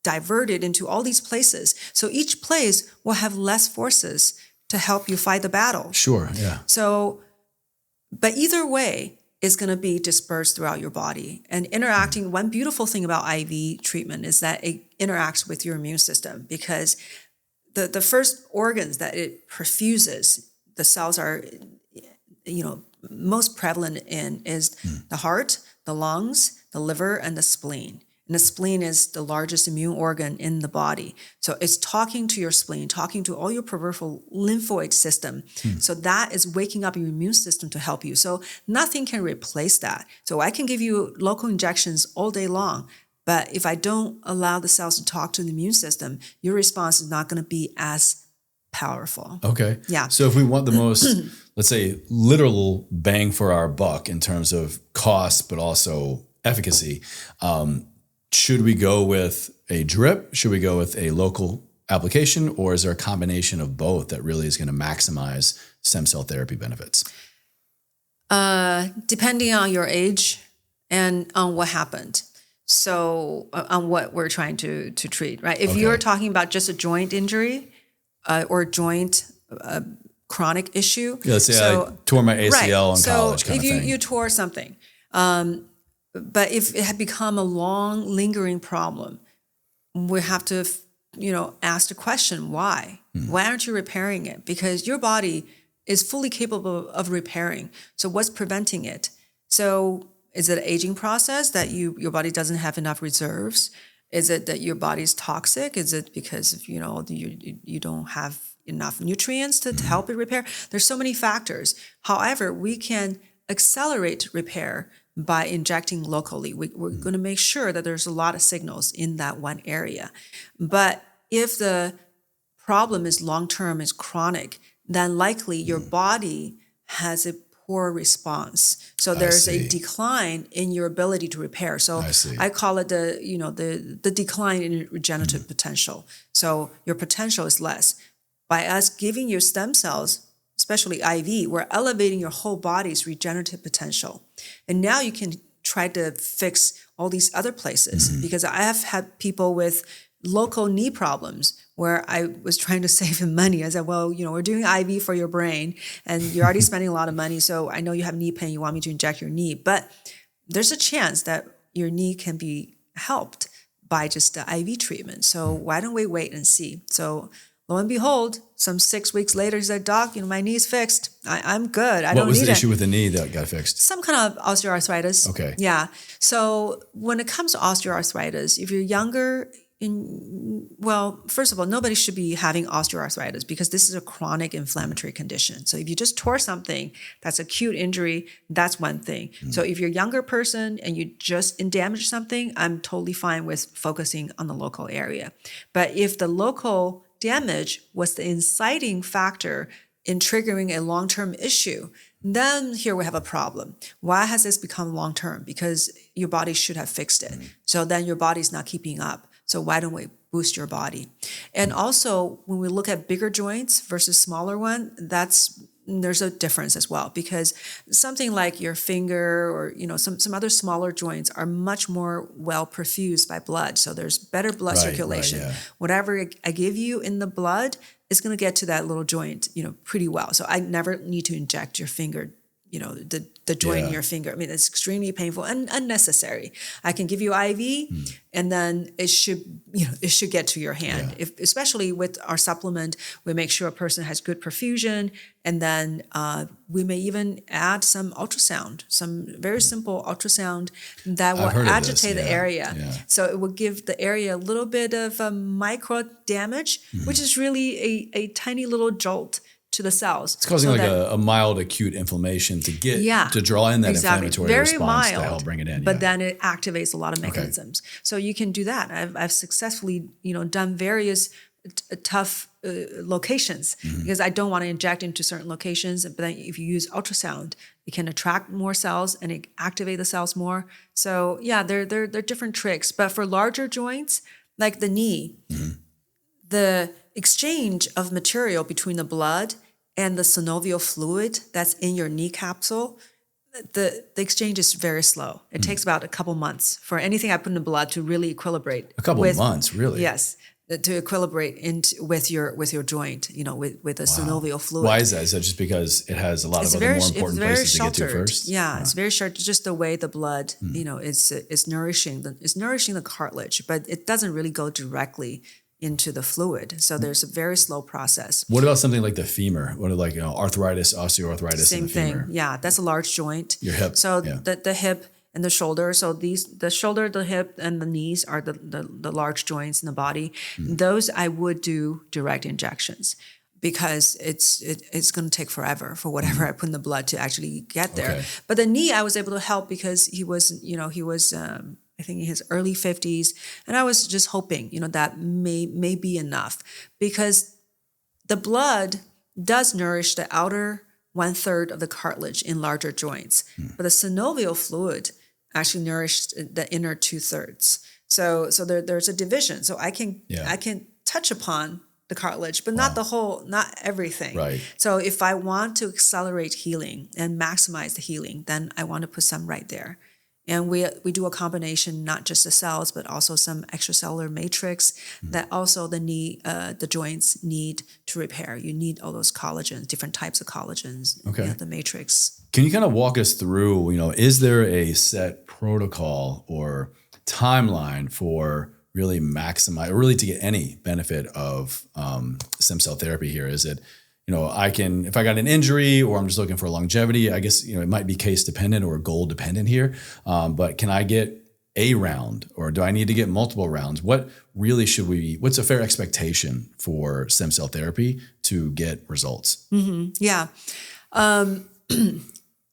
diverted into all these places. So each place will have less forces to help you fight the battle. Sure, yeah. So, but either way, it's going to be dispersed throughout your body. And interacting, one beautiful thing about IV treatment is that it interacts with your immune system, because the first organs that it perfuses, the cells are, most prevalent in is the heart, the lungs, the liver, and the spleen. And the spleen is the largest immune organ in the body. So it's talking to your spleen, talking to all your peripheral lymphoid system. So that is waking up your immune system to help you. So nothing can replace that. So I can give you local injections all day long, but if I don't allow the cells to talk to the immune system, your response is not going to be as powerful. Okay. Yeah. So if we want the most, let's say, literal bang for our buck in terms of cost, but also efficacy, should we go with a drip? Should we go with a local application? Or is there a combination of both that really is going to maximize stem cell therapy benefits? Depending on your age and on what happened. So on what we're trying to treat, right? If you're talking about just a joint injury or joint chronic issue. Yeah, let's say I tore my ACL in college kind of thing. So if you tore something, but if it had become a long, lingering problem, we have to, ask the question, why? Why aren't you repairing it? Because your body is fully capable of repairing. So what's preventing it? So is it an aging process that your body doesn't have enough reserves? Is it that your body's toxic? Is it because, you don't have enough nutrients to help it repair? There's so many factors. However, we can accelerate repair by injecting locally. We're going to make sure that there's a lot of signals in that one area. But if the problem is long-term, is chronic, then likely your body has a poor response. So there's a decline in your ability to repair. So I call it the decline in regenerative potential. So your potential is less. By us giving you stem cells, especially IV, we're elevating your whole body's regenerative potential. And now you can try to fix all these other places, because I have had people with local knee problems where I was trying to save him money. I said, well, we're doing IV for your brain and you're already spending a lot of money. So I know you have knee pain. You want me to inject your knee, but there's a chance that your knee can be helped by just the IV treatment. So why don't we wait and see? So lo and behold, some 6 weeks later, he said, Doc, my knee's fixed. I'm good. I don't need it. What was the issue with the knee that got fixed? Some kind of osteoarthritis. Okay. Yeah. So when it comes to osteoarthritis, if you're younger, first of all, nobody should be having osteoarthritis because this is a chronic inflammatory condition. So if you just tore something, that's acute injury, that's one thing. So if you're a younger person and you just damage something, I'm totally fine with focusing on the local area. But if the local damage was the inciting factor in triggering a long-term issue, then here we have a problem. Why has this become long-term? Because your body should have fixed it. So then your body's not keeping up. So why don't we boost your body? And also, when we look at bigger joints versus smaller one, there's a difference as well, because something like your finger or some other smaller joints are much more well perfused by blood. So there's better blood circulation. Right, yeah. Whatever I give you in the blood is going to get to that little joint, pretty well. So I never need to inject your finger, the joint in your finger. I mean, it's extremely painful and unnecessary. I can give you IV and then it should get to your hand. Yeah. Especially with our supplement, we make sure a person has good perfusion, and then we may even add some ultrasound, some very simple ultrasound that will agitate the area. Yeah. So it will give the area a little bit of micro damage, which is really a tiny little jolt to the cells. It's causing a mild acute inflammation to draw in that inflammatory very response mild, to help bring it in. But then it activates a lot of mechanisms. Okay. So you can do that. I've successfully done various tough locations because I don't want to inject into certain locations. But then if you use ultrasound, it can attract more cells and it activate the cells more. So they're different tricks. But for larger joints like the knee, the exchange of material between the blood and the synovial fluid that's in your knee capsule, the exchange is very slow. It takes about a couple months for anything I put in the blood to really equilibrate. A couple of months, really? Yes, to equilibrate with your joint, with the synovial fluid. Why is that? Is that just because it has a lot of other more important places to get to first? Yeah, it's very short. Just the way the blood, is nourishing the cartilage, but it doesn't really go directly into the fluid. So there's a very slow process. What about something like the femur? What are arthritis, osteoarthritis in the femur? Same thing. Yeah, that's a large joint. Your hip. So the hip and the shoulder. So the shoulder, the hip, and the knees are the large joints in the body. Those I would do direct injections because it's going to take forever for whatever I put in the blood to actually get there. Okay. But the knee, I was able to help because he was I think in his early 50s. And I was just hoping, that may be enough because the blood does nourish the outer 1/3 of the cartilage in larger joints, but the synovial fluid actually nourished the inner 2/3. So there's a division. So I can touch upon the cartilage, but not the whole, not everything. Right. So if I want to accelerate healing and maximize the healing, then I want to put some right there. And we do a combination, not just the cells, but also some extracellular matrix that also the joints need to repair. You need all those collagens, different types of collagens, the matrix. Can you kind of walk us through, is there a set protocol or timeline for really to get any benefit of stem cell therapy here? Is it, if I got an injury or I'm just looking for longevity, I guess, it might be case dependent or goal dependent here. But can I get a round or do I need to get multiple rounds? What's a fair expectation for stem cell therapy to get results? Mm-hmm. Yeah.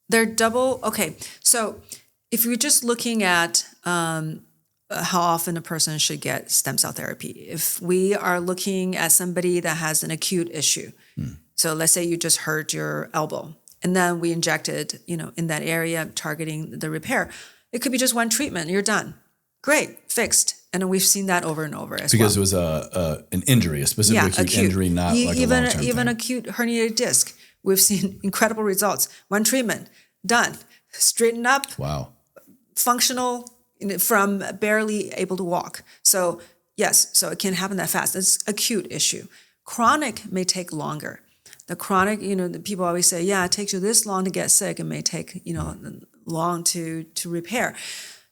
They're double. Okay. So if you're just looking at, how often a person should get stem cell therapy, if we are looking at somebody that has an acute issue, so let's say you just hurt your elbow And then we injected, in that area, targeting the repair. It could be just one treatment, you're done. Great, fixed. And we've seen that over and over as well. Because it was an injury, a specific acute injury, not like a long-term thing. Even acute herniated disc. We've seen incredible results. One treatment, done. Straighten up. Wow. Functional from barely able to walk. So yes, so it can happen that fast. It's acute issue. Chronic may take longer. The chronic, the people always say, yeah, it takes you this long to get sick. It may take, long to repair.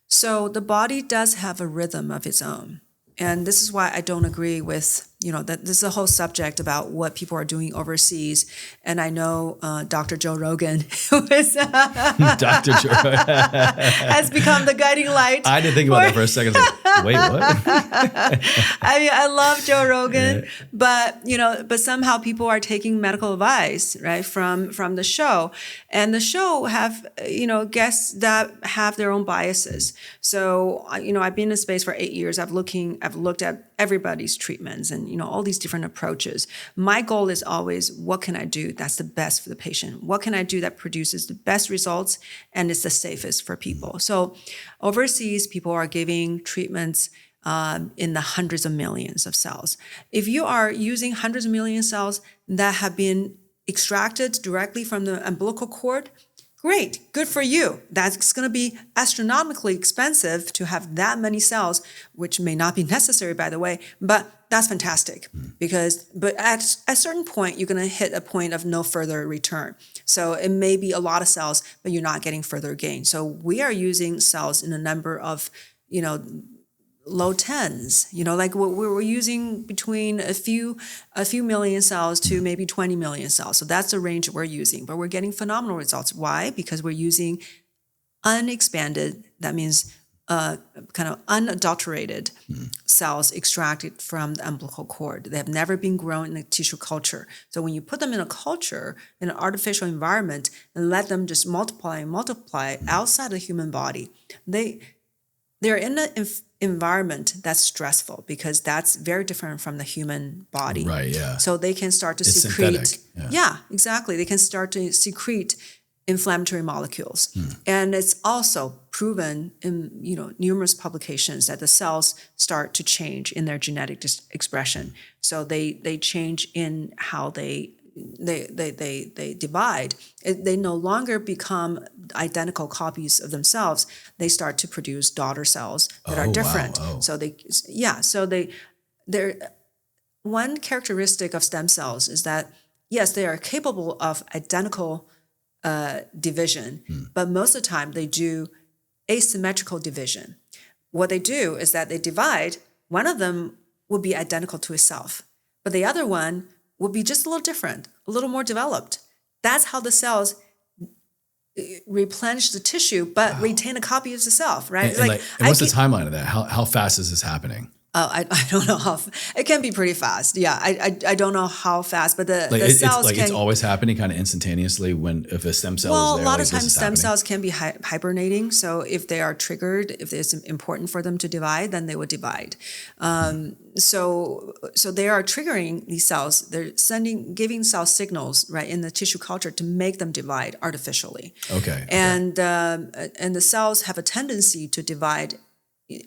So the body does have a rhythm of its own. And this is why I don't agree with, that this is a whole subject about what people are doing overseas. And I know Dr. Joe Rogan Dr. Joe has become the guiding light. I didn't think about that for a second. I was like, wait, what? I mean, I love Joe Rogan, but somehow people are taking medical advice, right, from the show. And the show have, guests that have their own biases. So, I've been in space for 8 years. I've looked at everybody's treatments and, all these different approaches. My goal is always, what can I do that's the best for the patient? What can I do that produces the best results and is the safest for people? So overseas, people are giving treatments in the hundreds of millions of cells. If you are using hundreds of million cells that have been extracted directly from the umbilical cord, great, good for you. That's going to be astronomically expensive to have that many cells, which may not be necessary, by the way, but that's fantastic but at a certain point, you're going to hit a point of no further return. So it may be a lot of cells, but you're not getting further gain. So we are using cells in a number of, low tens, like we're using between a few million cells to maybe 20 million cells. So that's the range we're using, but we're getting phenomenal results. Why? Because we're using unexpanded, that means kind of unadulterated cells extracted from the umbilical cord. They have never been grown in a tissue culture. So when you put them in a culture, in an artificial environment, and let them just multiply outside the human body, they're in an environment that's stressful because that's very different from the human body. Right, yeah. So they can start to it's secrete. Synthetic. Yeah, exactly. They can start to secrete inflammatory molecules. And it's also proven in numerous publications that the cells start to change in their genetic expression. So they change in how they divide. They no longer become identical copies of themselves. They start to produce daughter cells that are different. Wow. So they're one characteristic of stem cells is that yes, they are capable of identical division, but most of the time they do asymmetrical division. What they do is that they divide. One of them will be identical to itself, but the other one will be just a little different, a little more developed. That's how the cells replenish the tissue, but retain a copy of the self, right? And what's the timeline of that? How fast is this happening? I don't know how. It can be pretty fast. Yeah, I don't know how fast, but the cells it's always happening kind of instantaneously if a stem cell is there. A lot of times stem cells can be hibernating. So if they are triggered, if it's important for them to divide, then they will divide. So they are triggering these cells. They're giving cell signals right in the tissue culture to make them divide artificially. Okay. And the cells have a tendency to divide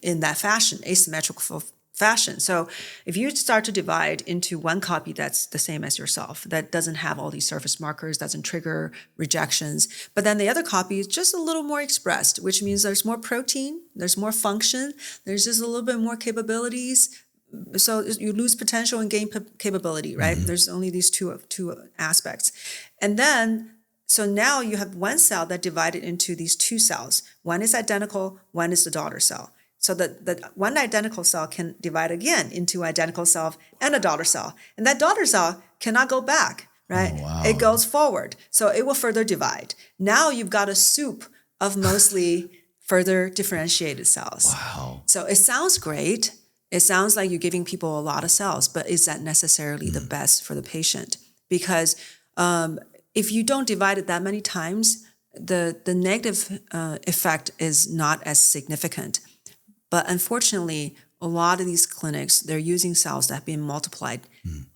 in that fashion, asymmetrical fashion. So if you start to divide into one copy that's the same as yourself, that doesn't have all these surface markers, doesn't trigger rejections, but then the other copy is just a little more expressed, which means there's more protein, there's more function, there's just a little bit more capabilities. So you lose potential and gain capability, right? There's only these two aspects. And then so now you have one cell that divided into these two cells. One is identical, one is the daughter cell. So the one identical cell can divide again into identical cell and a daughter cell. And that daughter cell cannot go back, right? Oh, wow. It goes forward. So it will further divide. Now you've got a soup of mostly further differentiated cells. Wow. So it sounds great. It sounds like you're giving people a lot of cells, but is that necessarily the best for the patient? Because if you don't divide it that many times, the negative effect is not as significant. But unfortunately, a lot of these clinics, they're using cells that have been multiplied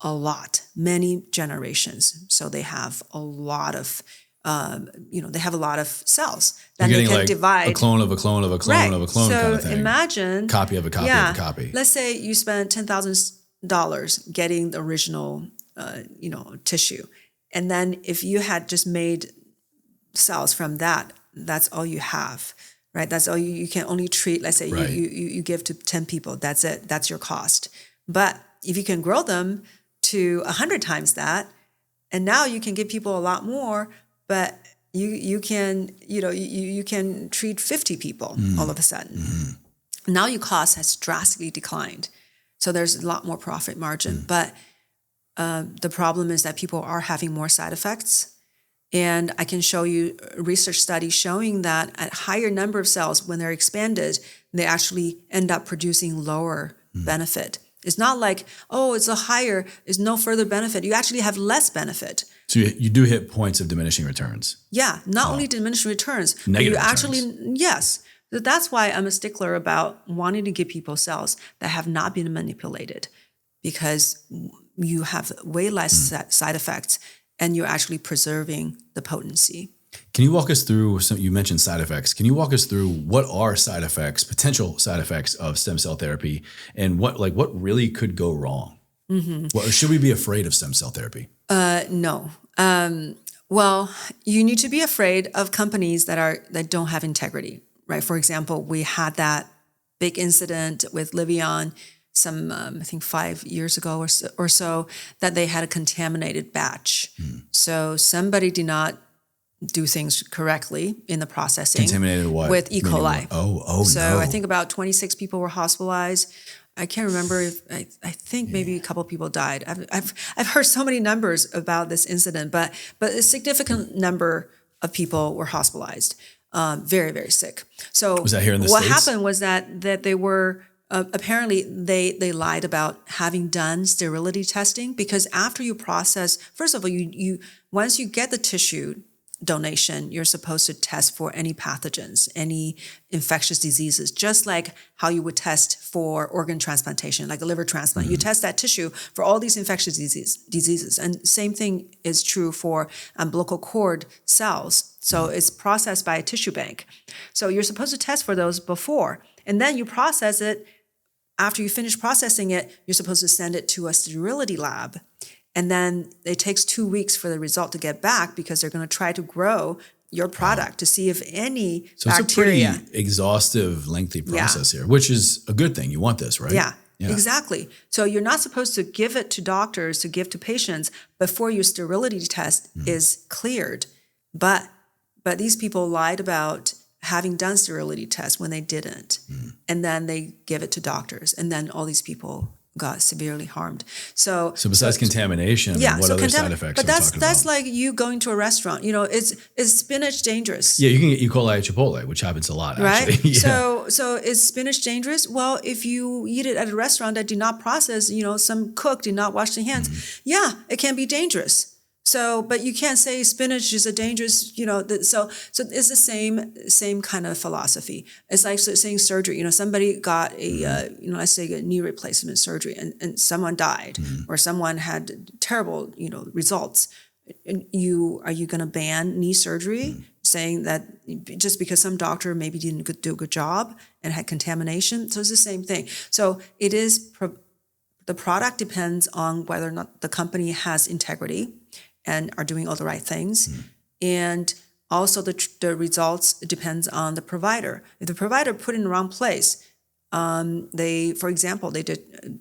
a lot, many generations. So they have a lot of they have a lot of cells. You're Then they getting can like divide. a clone of a clone of a clone Right. of a clone So kind of thing. imagine Copy of a copy of a copy. Let's say you spend $10,000 getting the original, tissue, and then if you had just made cells from that, that's all you have, right? That's all you can only treat. Let's say Right. you give to 10 people. That's it. That's your cost. But if you can grow them to 100 times that, and now you can give people a lot more, but you can you can treat 50 people all of a sudden. Now your cost has drastically declined, so there's a lot more profit margin. But the problem is that people are having more side effects. And I can show you research studies showing that at higher number of cells, when they're expanded, they actually end up producing lower benefit. It's not like, it's no further benefit. You actually have less benefit. So you do hit points of diminishing returns. Yeah, not only diminishing returns, Negative but you returns. actually, yes. So that's why I'm a stickler about wanting to give people cells that have not been manipulated, because you have way less side effects and you're actually preserving the potency. Can you walk us through you mentioned side effects. Can you walk us through what are side effects, potential side effects of stem cell therapy, and what really could go wrong? Or should we be afraid of stem cell therapy? No. Well, you need to be afraid of companies that don't have integrity, right? For example, we had that big incident with Livion I think 5 years ago or so, that they had a contaminated batch. So somebody did not do things correctly in the processing. Contaminated what? With E. coli. So no. I think about 26 people were hospitalized. I can't remember if I think maybe a couple people died. I've heard so many numbers about this incident, but a significant number of people were hospitalized, very, very sick. So was that here in the what States? happened was that they were apparently they lied about having done sterility testing, because after you process, first of all, you once you get the tissue donation, you're supposed to test for any pathogens, any infectious diseases, just like how you would test for organ transplantation, like a liver transplant. You test that tissue for all these infectious diseases. And same thing is true for umbilical cord cells. So it's processed by a tissue bank. So you're supposed to test for those before, and then you process it. After you finish processing it, you're supposed to send it to a sterility lab. And then it takes 2 weeks for the result to get back, because they're going to try to grow your product to see if any bacteria. It's a pretty exhaustive, lengthy process here, which is a good thing. You want this, right? Yeah, exactly. So you're not supposed to give it to doctors, to give to patients before your sterility test is cleared. But these people lied about having done sterility tests when they didn't. And then they give it to doctors. And then all these people got severely harmed. So besides contamination, what other side effects but are we talking about? that's like you going to a restaurant. Is spinach dangerous? Yeah, you can get E. coli at Chipotle, which happens a lot, Right? actually. Yeah. So is spinach dangerous? Well, if you eat it at a restaurant that did not process, some cook did not wash their hands, yeah, it can be dangerous. So, but you can't say spinach is a dangerous, so it's the same kind of philosophy. It's like saying surgery. Somebody got let's say a knee replacement surgery, and someone died, or someone had terrible, results. Are you going to ban knee surgery, saying that just because some doctor maybe didn't do a good job and had contamination? So it's the same thing. So it is the product depends on whether or not the company has integrity and are doing all the right things. And also the results depends on the provider. If the provider put in the wrong place, for example, they did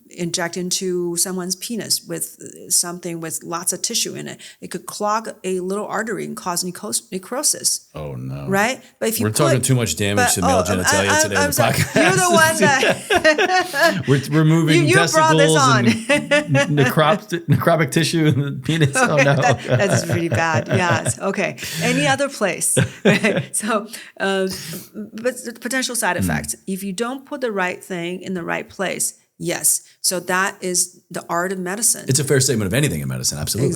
inject into someone's penis with something with lots of tissue in it. It could clog a little artery and cause necrosis. Oh no! Right? But if we're talking too much damage to male genitalia today on the podcast. You're the one that we're removing testicles and necrotic tissue in the penis. Oh no, that's pretty bad. Yes. Okay. Any other place? So, but potential side effects. If you don't put the right thing in the right place, yes. So that is the art of medicine. It's a fair statement of anything in medicine. Absolutely.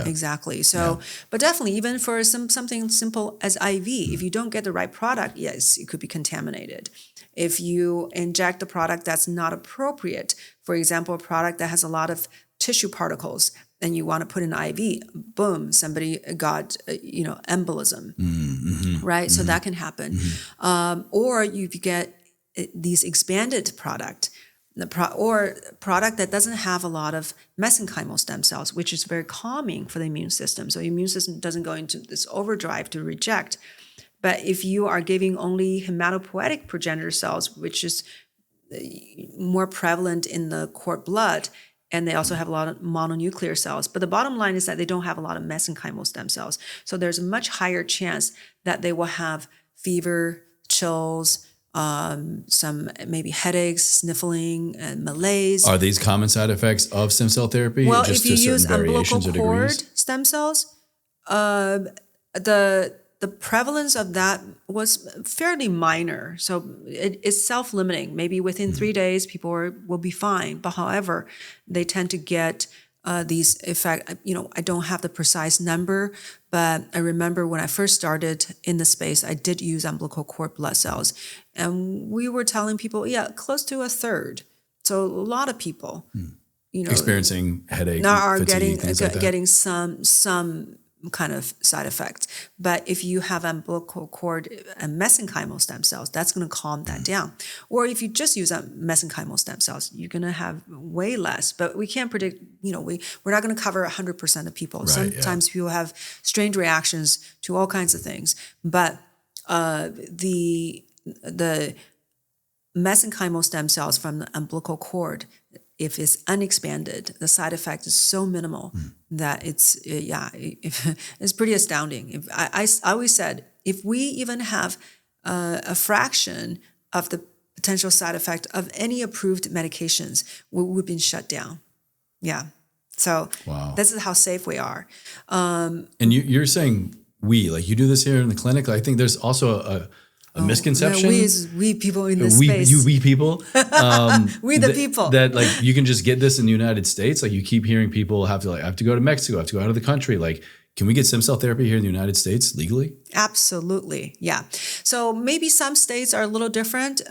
Exactly. So, but definitely, even for something simple as IV, if you don't get the right product, yes, it could be contaminated. If you inject a product that's not appropriate, for example, a product that has a lot of tissue particles, and you want to put in IV, boom, somebody got, embolism, right? So that can happen. Or you get these expanded product, or product that doesn't have a lot of mesenchymal stem cells, which is very calming for the immune system. So the immune system doesn't go into this overdrive to reject. But if you are giving only hematopoietic progenitor cells, which is more prevalent in the cord blood, and they also have a lot of mononuclear cells. But the bottom line is that they don't have a lot of mesenchymal stem cells. So there's a much higher chance that they will have fever, chills, some maybe headaches, sniffling, and malaise. Are these common side effects of stem cell therapy? Well, just if you to certain use umbilical variations or cord degrees? stem cells, the prevalence of that was fairly minor. So it's self-limiting. Maybe within 3 days, people will be fine. But however, they tend to get these effects. I don't have the precise number, but I remember when I first started in the space, I did use umbilical cord blood cells. And we were telling people, close to a third. So a lot of people, Experiencing headache, are fatigue, things like that. getting some kind of side effect. But if you have umbilical cord and mesenchymal stem cells, that's going to calm that down. Or if you just use mesenchymal stem cells, you're going to have way less. But we can't predict, we're not going to cover 100% of people. Right, Sometimes people have strange reactions to all kinds of things. But the mesenchymal stem cells from the umbilical cord, if it's unexpanded, the side effect is so minimal that it's pretty astounding. I always said, if we even have a fraction of the potential side effect of any approved medications, we've been shut down. Yeah. So This is how safe we are. And you're saying you do this here in the clinic. I think there's also a misconception. We people in this space. We people. We the people. That you can just get this in the United States. You keep hearing people have to go to Mexico, have to go out of the country. Can we get stem cell therapy here in the United States legally? Absolutely. Yeah. So maybe some states are a little different.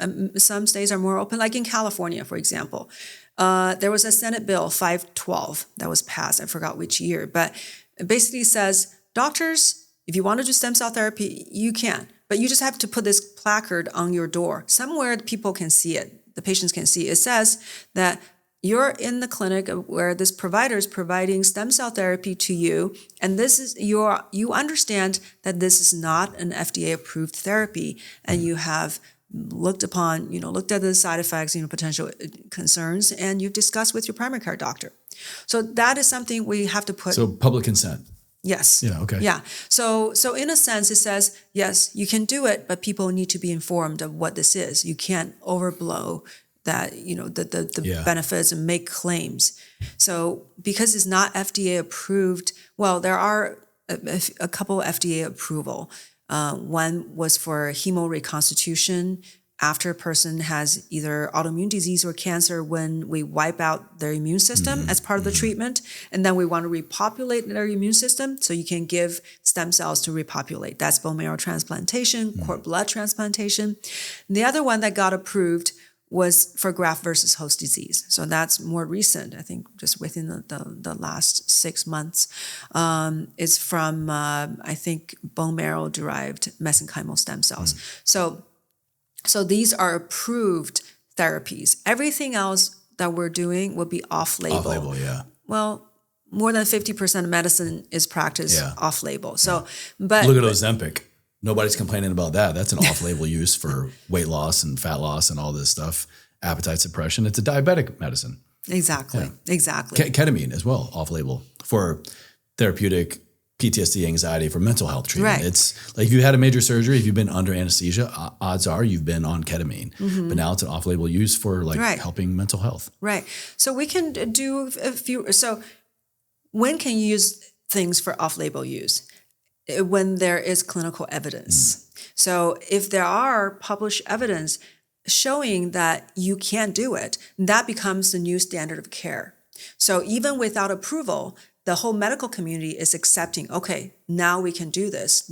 Some states are more open. Like in California, for example, there was a Senate bill 512 that was passed. I forgot which year, but it basically says, doctors, if you want to do stem cell therapy, you can. But you just have to put this placard on your door, somewhere people can see it, the patients can see it. It says that you're in the clinic where this provider is providing stem cell therapy to you, and this is you understand that this is not an FDA-approved therapy, and you have looked at the side effects, potential concerns, and you've discussed with your primary care doctor. So that is something we have to put. So public consent. Yes. Yeah. Okay. Yeah. So in a sense, it says, yes, you can do it, but people need to be informed of what this is. You can't overblow that, the benefits and make claims. So because it's not FDA approved, well, there are a couple FDA approval. One was for hemo reconstitution after a person has either autoimmune disease or cancer, when we wipe out their immune system as part of the treatment, and then we want to repopulate their immune system, so you can give stem cells to repopulate. That's bone marrow transplantation, cord blood transplantation. And the other one that got approved was for graft versus host disease. So that's more recent, I think just within the last 6 months. It's from, I think, bone marrow derived mesenchymal stem cells. So these are approved therapies. Everything else that we're doing will be off-label. Off-label, yeah. Well, more than 50% of medicine is practiced off-label. So, but look at Ozempic. Nobody's complaining about that. That's an off-label use for weight loss and fat loss and all this stuff. Appetite suppression. It's a diabetic medicine. Exactly. Yeah. Exactly. Ketamine as well, off-label for therapeutic PTSD, anxiety, for mental health treatment. Right. It's if you had a major surgery, if you've been under anesthesia, odds are you've been on ketamine. But now it's an off-label use for helping mental health. Right. So we can do a few. So when can you use things for off-label use? When there is clinical evidence. So if there are published evidence showing that you can do it, that becomes the new standard of care. So even without approval, the whole medical community is accepting, okay, now we can do this.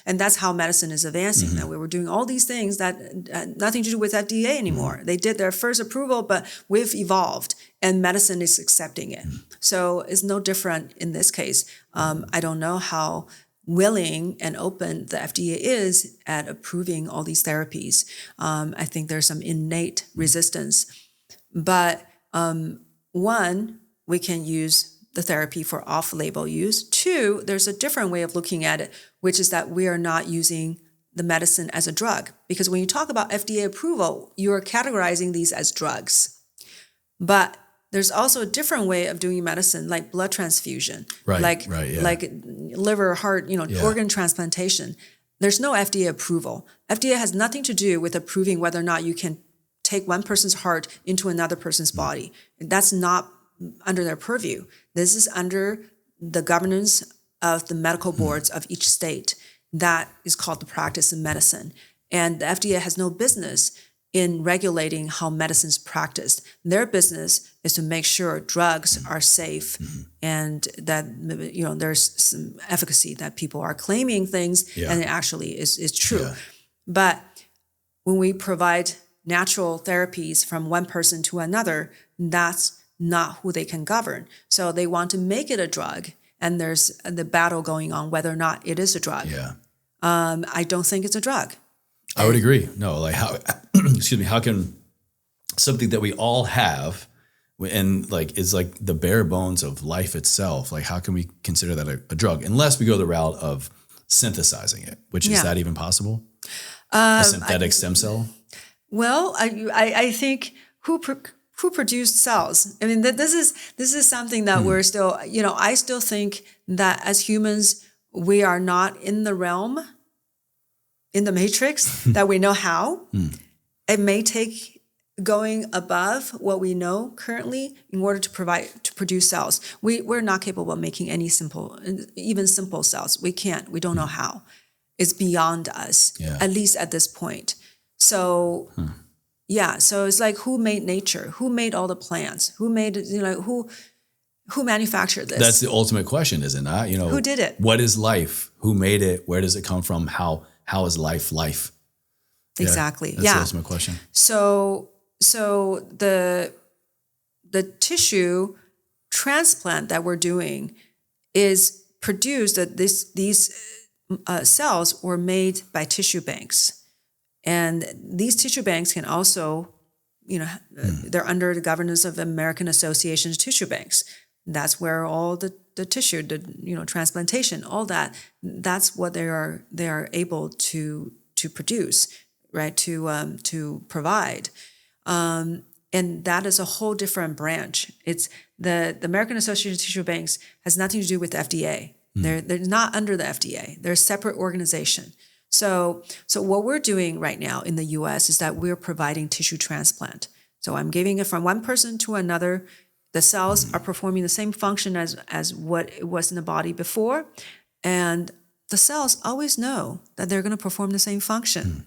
And that's how medicine is advancing. Now we were doing all these things that had nothing to do with FDA anymore. They did their first approval, but we've evolved and medicine is accepting it. So it's no different in this case. I don't know how willing and open the FDA is at approving all these therapies. I think there's some innate resistance. But one, we can use the therapy for off-label use. Two, there's a different way of looking at it, which is that we are not using the medicine as a drug. Because when you talk about FDA approval, you're categorizing these as drugs. But there's also a different way of doing medicine, like blood transfusion, like liver, heart, organ transplantation. There's no FDA approval. FDA has nothing to do with approving whether or not you can take one person's heart into another person's body. That's not under their purview. This is under the governance of the medical boards of each state. That is called the practice of medicine. And the FDA has no business in regulating how medicine is practiced. Their business is to make sure drugs are safe and that there's some efficacy, that people are claiming things and it actually is true. Yeah. But when we provide natural therapies from one person to another, that's not who they can govern. So they want to make it a drug, and there's the battle going on whether or not it is a drug. Yeah. I don't think it's a drug. I would agree. No, like how, how can something that we all have and like is like the bare bones of life itself, like how can we consider that a drug unless we go the route of synthesizing it, which is that even possible? A synthetic stem cell? Well, I think who produced cells? I mean, this is something that we're still, I still think that as humans, we are not in the realm, in the matrix, that we know how. It may take going above what we know currently in order to produce cells. We're not capable of making any even simple cells. We can't. We don't know how. It's beyond us, at least at this point. So, so it's like, who made nature? Who made all the plants? Who made, who manufactured this? That's the ultimate question, is it not? Who did it? What is life? Who made it? Where does it come from? How is life? Exactly. That's the ultimate question. So the tissue transplant that we're doing is produced, that these cells were made by tissue banks. And these tissue banks can also, they're under the governance of the American Association of Tissue Banks. That's where all the tissue, transplantation, all that's what they are able to produce, right? To provide. And that is a whole different branch. It's the American Association of Tissue Banks has nothing to do with the FDA. They're not under the FDA. They're a separate organization. So what we're doing right now in the U.S. is that we're providing tissue transplant. So I'm giving it from one person to another. The cells are performing the same function as what it was in the body before. And the cells always know that they're going to perform the same function.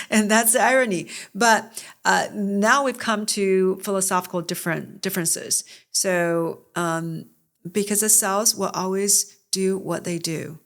And that's the irony. But now we've come to philosophical differences. So because the cells will always do what they do.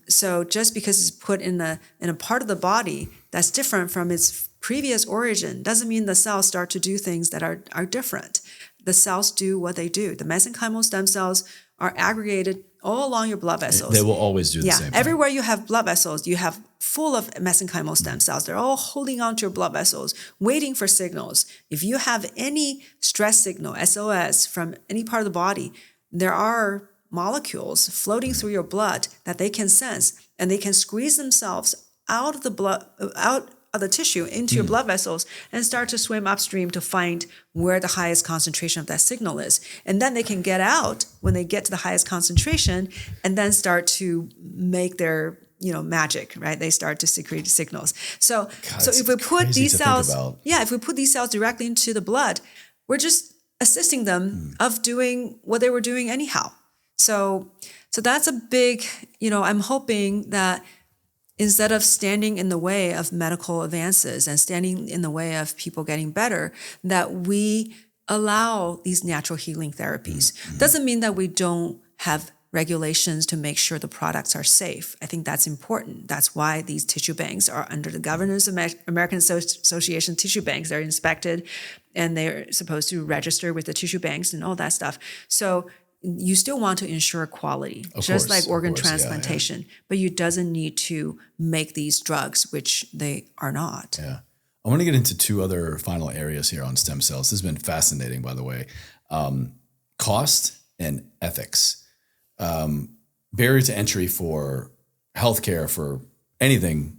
So just because it's put in a part of the body that's different from its previous origin doesn't mean the cells start to do things that are different. The cells do what they do. The mesenchymal stem cells are aggregated all along your blood vessels. They will always do the same thing. Everywhere you have blood vessels, you have full of mesenchymal stem cells. They're all holding on to your blood vessels, waiting for signals. If you have any stress signal, SOS, from any part of the body, there are molecules floating through your blood that they can sense, and they can squeeze themselves out of the blood, out of the tissue into your blood vessels and start to swim upstream to find where the highest concentration of that signal is. And then they can get out when they get to the highest concentration and then start to make their magic, right? They start to secrete signals. So if we put these cells, if we put these cells directly into the blood, we're just assisting them of doing what they were doing anyhow. So that's a big, I'm hoping that instead of standing in the way of medical advances and standing in the way of people getting better, that we allow these natural healing therapies. Doesn't mean that we don't have regulations to make sure the products are safe. I think that's important. That's why these tissue banks are under the governance of American Association tissue banks. They're inspected and they're supposed to register with the tissue banks and all that stuff. So you still want to ensure quality, just like organ transplantation, but you doesn't need to make these drugs, which they are not. Yeah. I want to get into two other final areas here on stem cells. This has been fascinating, by the way. Cost and ethics. Barrier to entry for healthcare, for anything,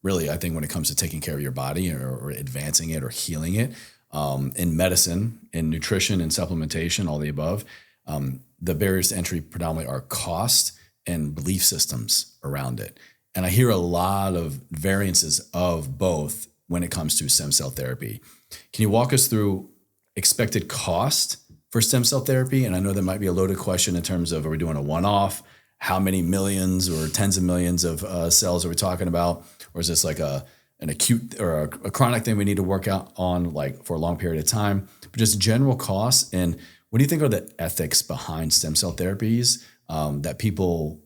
really, I think when it comes to taking care of your body or advancing it or healing it, in medicine, in nutrition and supplementation, all the above, the barriers to entry predominantly are cost and belief systems around it. And I hear a lot of variances of both when it comes to stem cell therapy. Can you walk us through expected cost for stem cell therapy? And I know that might be a loaded question in terms of, are we doing a one-off? How many millions or tens of millions of cells are we talking about? Or is this like an acute or a chronic thing we need to work out on like for a long period of time? But just general costs. And what do you think are the ethics behind stem cell therapies that people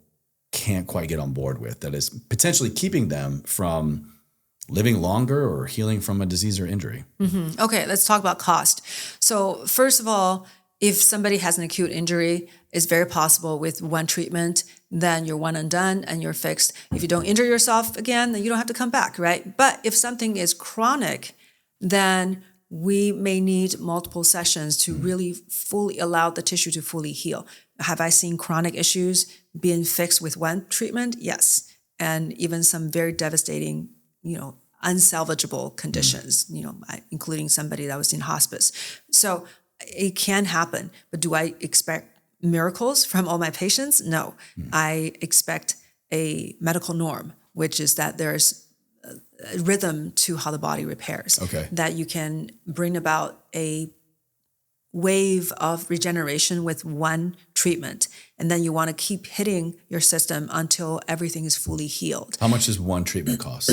can't quite get on board with, that is potentially keeping them from living longer or healing from a disease or injury? Mm-hmm. Okay, let's talk about cost. So first of all, if somebody has an acute injury, it's very possible with one treatment, then you're one and done and you're fixed. If you don't injure yourself again, then you don't have to come back, right? But if something is chronic, then we may need multiple sessions to really fully allow the tissue to fully heal. Have I seen chronic issues being fixed with one treatment? Yes. And even some very devastating, unsalvageable conditions, including somebody that was in hospice. So it can happen, but do I expect miracles from all my patients? No. I expect a medical norm, which is that there's a rhythm to how the body repairs. Okay. That you can bring about a wave of regeneration with one treatment, and then you want to keep hitting your system until everything is fully healed. How much does one treatment cost?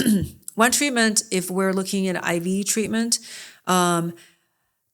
One treatment, if we're looking at IV treatment, the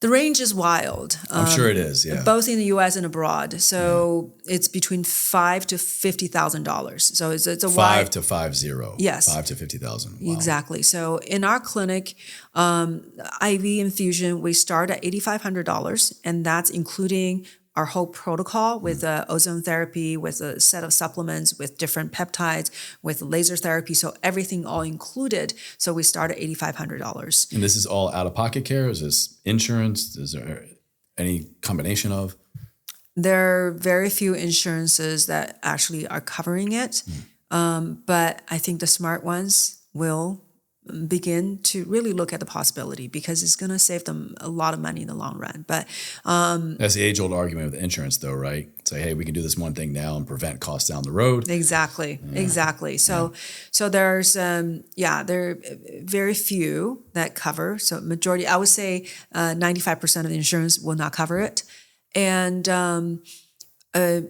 range is wild. I'm sure it is, yeah. Both in the U.S. and abroad. So it's between $5,000 to $50,000. So it's a wide... 5 to 50. Yes. 5 to 50,000. Wow. Exactly. So in our clinic, IV infusion, we start at $8,500, and that's including our whole protocol with ozone therapy, with a set of supplements, with different peptides, with laser therapy. So everything all included. So we start at $8,500. And this is all out-of-pocket care? Is this insurance? Is there any combination of? There are very few insurances that actually are covering it. But I think the smart ones will begin to really look at the possibility, because it's going to save them a lot of money in the long run. But that's the age-old argument with insurance, though, right? Say, hey, we can do this one thing now and prevent costs down the road. Exactly. So there's there are very few that cover. So majority, I would say 95% of the insurance will not cover it. And we start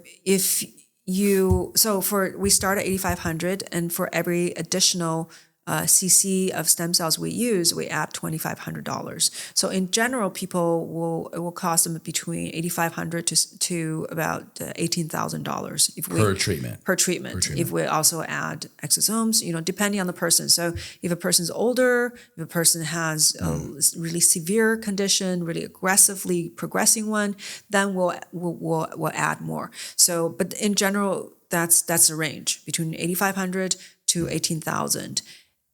at $8,500, and for every additional cc of stem cells we use, we add $2,500. So in general, it will cost them between $8,500 to about $18,000 per treatment. Per treatment. If we also add exosomes, depending on the person. So if a person's older, if a person has a really severe condition, really aggressively progressing one, then we'll add more. So, but in general, that's the range between $8,500 to $18,000.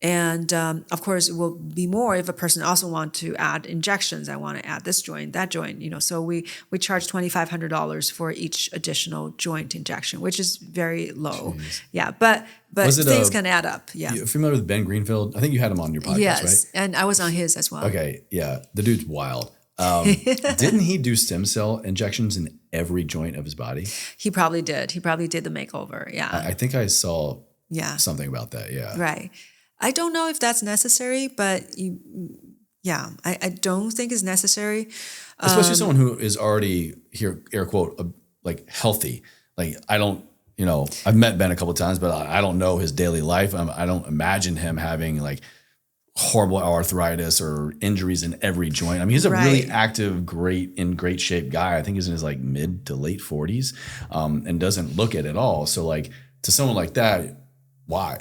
And of course, it will be more if a person also wants to add injections. I want to add this joint, that joint. So we charge $2,500 for each additional joint injection, which is very low. Jeez. Yeah, but things can add up. Yeah. You familiar with Ben Greenfield? I think you had him on your podcast, yes, right? And I was on his as well. Okay, yeah, the dude's wild. Didn't he do stem cell injections in every joint of his body? He probably did. He probably did the makeover. Yeah. I think I saw something about that. Yeah. Right. I don't know if that's necessary, but I don't think it's necessary. Especially someone who is already, here, air quote, like healthy. Like I don't, I've met Ben a couple of times, but I don't know his daily life. I don't imagine him having like horrible arthritis or injuries in every joint. I mean, he's a really active, in great shape guy. I think he's in his like mid to late 40s, and doesn't look it at all. So like to someone like that, why?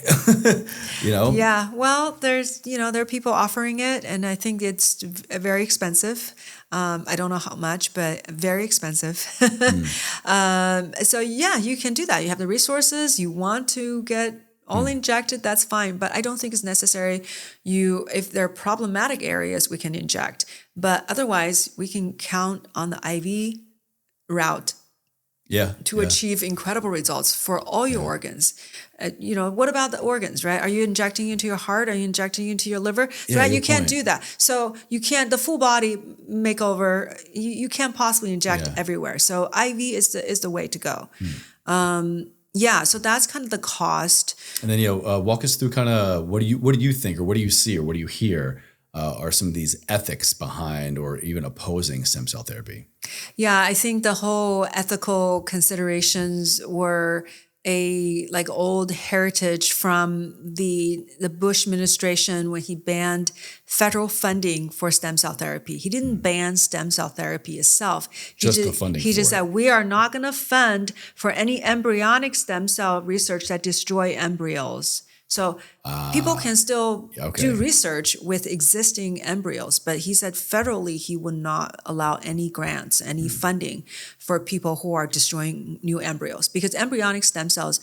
You know? Yeah. Well, there are people offering it, and I think it's very expensive. I don't know how much, but very expensive. So yeah, you can do that. You have the resources. You want to get all injected, that's fine. But I don't think it's necessary. If there are problematic areas, we can inject. But otherwise, we can count on the IV route to achieve incredible results for all your organs. What about the organs, right? Are you injecting into your heart? Are you injecting into your liver? Right? You can't do that. So you can't, the full body makeover, you can't possibly inject everywhere. So IV is the way to go. So that's kind of the cost. And then, walk us through kind of what do you think, or what do you see, or what do you hear are some of these ethics behind or even opposing stem cell therapy? Yeah, I think the whole ethical considerations were old heritage from the Bush administration when he banned federal funding for stem cell therapy. He didn't ban stem cell therapy itself. The funding. He just said, we are not going to fund for any embryonic stem cell research that destroy embryos. So people can still do research with existing embryos, but he said federally he would not allow any grants, any funding for people who are destroying new embryos, because embryonic stem cells,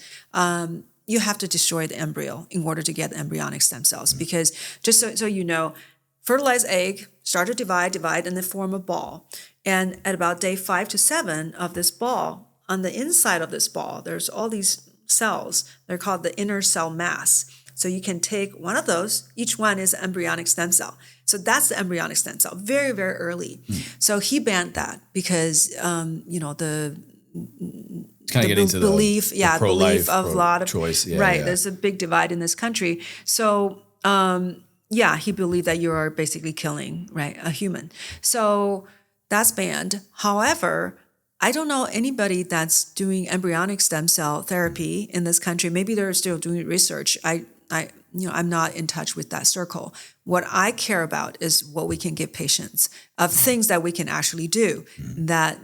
you have to destroy the embryo in order to get embryonic stem cells. Because just so you know, fertilized egg start to divide, and then form a ball. And at about day 5 to 7 of this ball, on the inside of this ball, there's all these cells. They're called the inner cell mass. So you can take one of those. Each one is an embryonic stem cell. So that's the embryonic stem cell, very, very early. So he banned that because, the kind of get into belief, the belief of a lot of choice. There's a big divide in this country. So, he believed that you are basically killing, a human. So that's banned. However, I don't know anybody that's doing embryonic stem cell therapy in this country. Maybe they're still doing research. I'm not in touch with that circle. What I care about is what we can give patients of things that we can actually do. What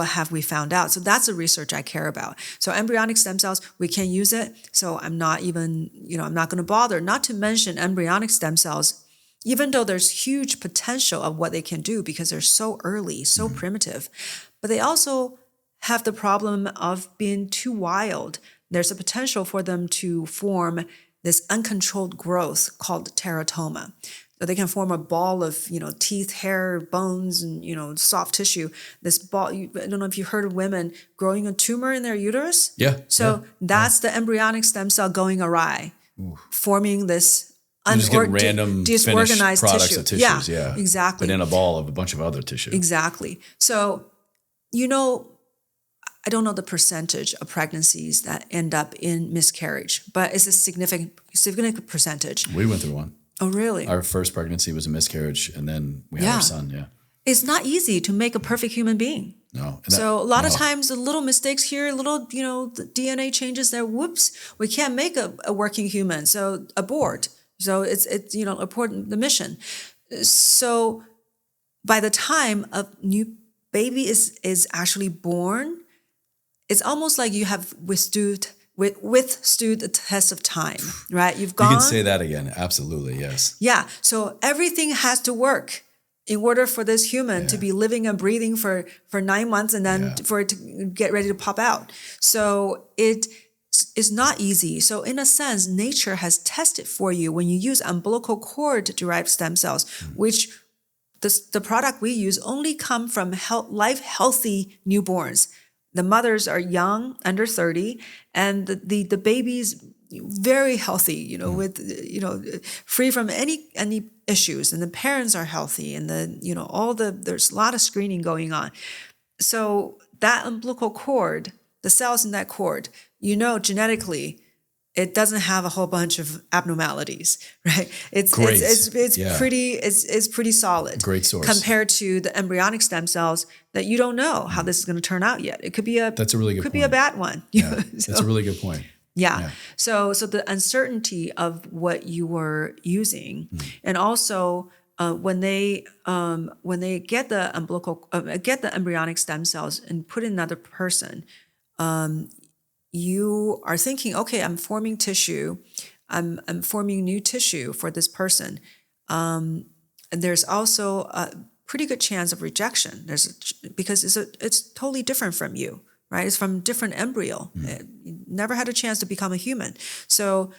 have we found out? So that's the research I care about. So embryonic stem cells, we can use it. So I'm not even, I'm not going to bother. Not to mention embryonic stem cells, even though there's huge potential of what they can do because they're so early, so primitive, but they also have the problem of being too wild. There's a potential for them to form this uncontrolled growth called teratoma. So they can form a ball of, teeth, hair, bones, and, soft tissue. This ball, I don't know if you've heard of women growing a tumor in their uterus. Yeah. So that's the embryonic stem cell going awry, forming this you just get random disorganized products tissue. of tissues, yeah, exactly. But in a ball of a bunch of other tissue. Exactly. So, I don't know the percentage of pregnancies that end up in miscarriage, but it's a significant percentage. We went through one. Oh, really? Our first pregnancy was a miscarriage, and then we had our son. Yeah. It's not easy to make a perfect human being. No. So a lot of times, the little mistakes here, the DNA changes there. Whoops, we can't make a working human. So abort. So it's abort the mission. So by the time a new baby is actually born, it's almost like you have withstood the test of time, right? You can say that again. Absolutely, yes. Yeah. So everything has to work in order for this human to be living and breathing for 9 months and then for it to get ready to pop out. So it is not easy. So in a sense, nature has tested for you when you use umbilical cord derived stem cells, which the product we use only come from live healthy newborns. The mothers are young, under 30, and the baby's very healthy, with, free from any issues, and the parents are healthy, and there's a lot of screening going on. So that umbilical cord, the cells in that cord, genetically, it doesn't have a whole bunch of abnormalities, right? It's pretty solid. Great source compared to the embryonic stem cells that you don't know how this is going to turn out yet. It could be that's a really good point. Could be a bad one. Yeah, that's a really good point. Yeah. So the uncertainty of what you were using, and also when they get the embryonic stem cells and put in another person, you are thinking, okay, I'm forming tissue, I'm forming new tissue for this person. And there's also a pretty good chance of rejection. Because it's totally different from you, right? It's from different embryo. It never had a chance to become a human. So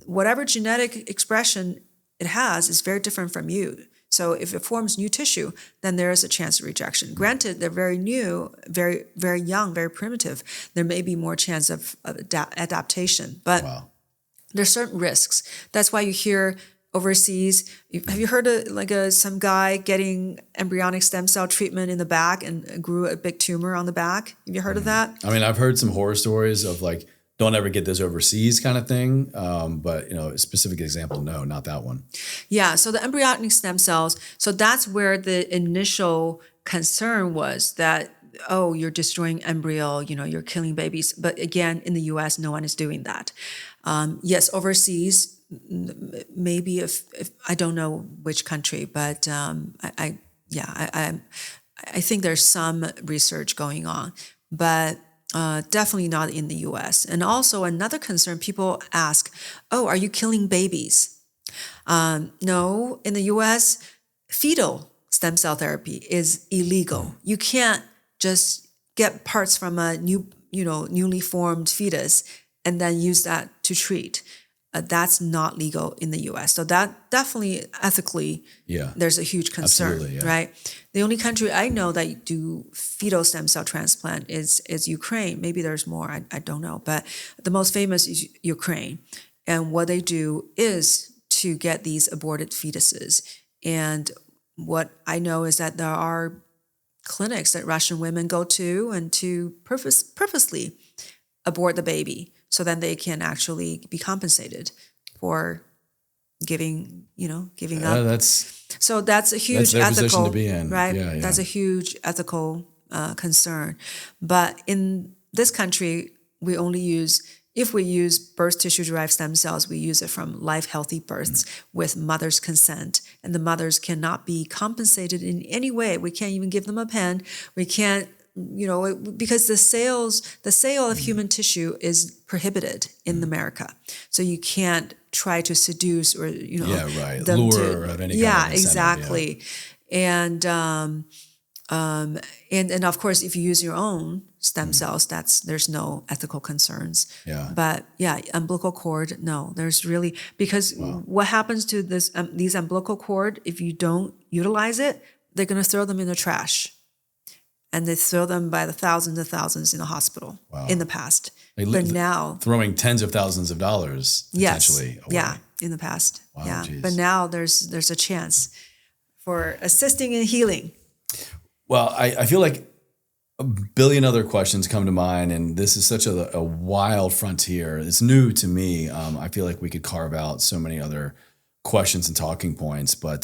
whatever genetic expression it has is very different from you. So if it forms new tissue, then there is a chance of rejection. Granted, they're very new, very, very young, very primitive. There may be more chance of adaptation, but there's certain risks. That's why you hear overseas. Have you heard of some guy getting embryonic stem cell treatment in the back and grew a big tumor on the back? Have you heard of that? I mean, I've heard some horror stories of like, don't ever get this overseas kind of thing. But a specific example, no, not that one. Yeah. So the embryonic stem cells. So that's where the initial concern was that, oh, you're destroying embryo, you're killing babies. But again, in the U.S., no one is doing that. Yes, overseas, maybe if I don't know which country, but I think there's some research going on, but definitely not in the U.S. And also another concern, people ask, oh, are you killing babies? No, in the U.S., fetal stem cell therapy is illegal. You can't just get parts from a newly formed fetus and then use that to treat. That's not legal in the U.S. So that definitely ethically, there's a huge concern, right? The only country I know that do fetal stem cell transplant is Ukraine. Maybe there's more, I don't know. But the most famous is Ukraine. And what they do is to get these aborted fetuses. And what I know is that there are clinics that Russian women go to and to purposely abort the baby, so then they can actually be compensated for giving up. So that's a huge ethical, to be in. Right? Yeah. That's a huge ethical concern. But in this country, if we use birth tissue-derived stem cells, we use it from live healthy births with mother's consent. And the mothers cannot be compensated in any way. We can't even give them a pen. We can't, because the sale of human tissue is prohibited in America. So you can't try to seduce or, lure of any kind of incentive. Exactly. And of course, if you use your own stem cells, there's no ethical concerns. Yeah. But umbilical cord, no, there's really, because what happens to these umbilical cord, if you don't utilize it, they're going to throw them in the trash. And they throw them by the thousands and thousands in the hospital in the past. But now, throwing tens of thousands of dollars potentially away. Yeah, in the past. Wow, yeah. Geez. But now there's a chance for assisting in healing. Well, I feel like a billion other questions come to mind, and this is such a wild frontier. It's new to me. I feel like we could carve out so many other questions and talking points, but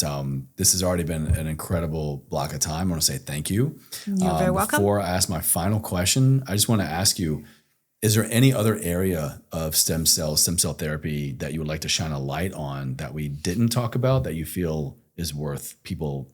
this has already been an incredible block of time. I want to say thank you. You're very welcome. Before I ask my final question, I just want to ask you, is there any other area of stem cell therapy that you would like to shine a light on that we didn't talk about that you feel is worth people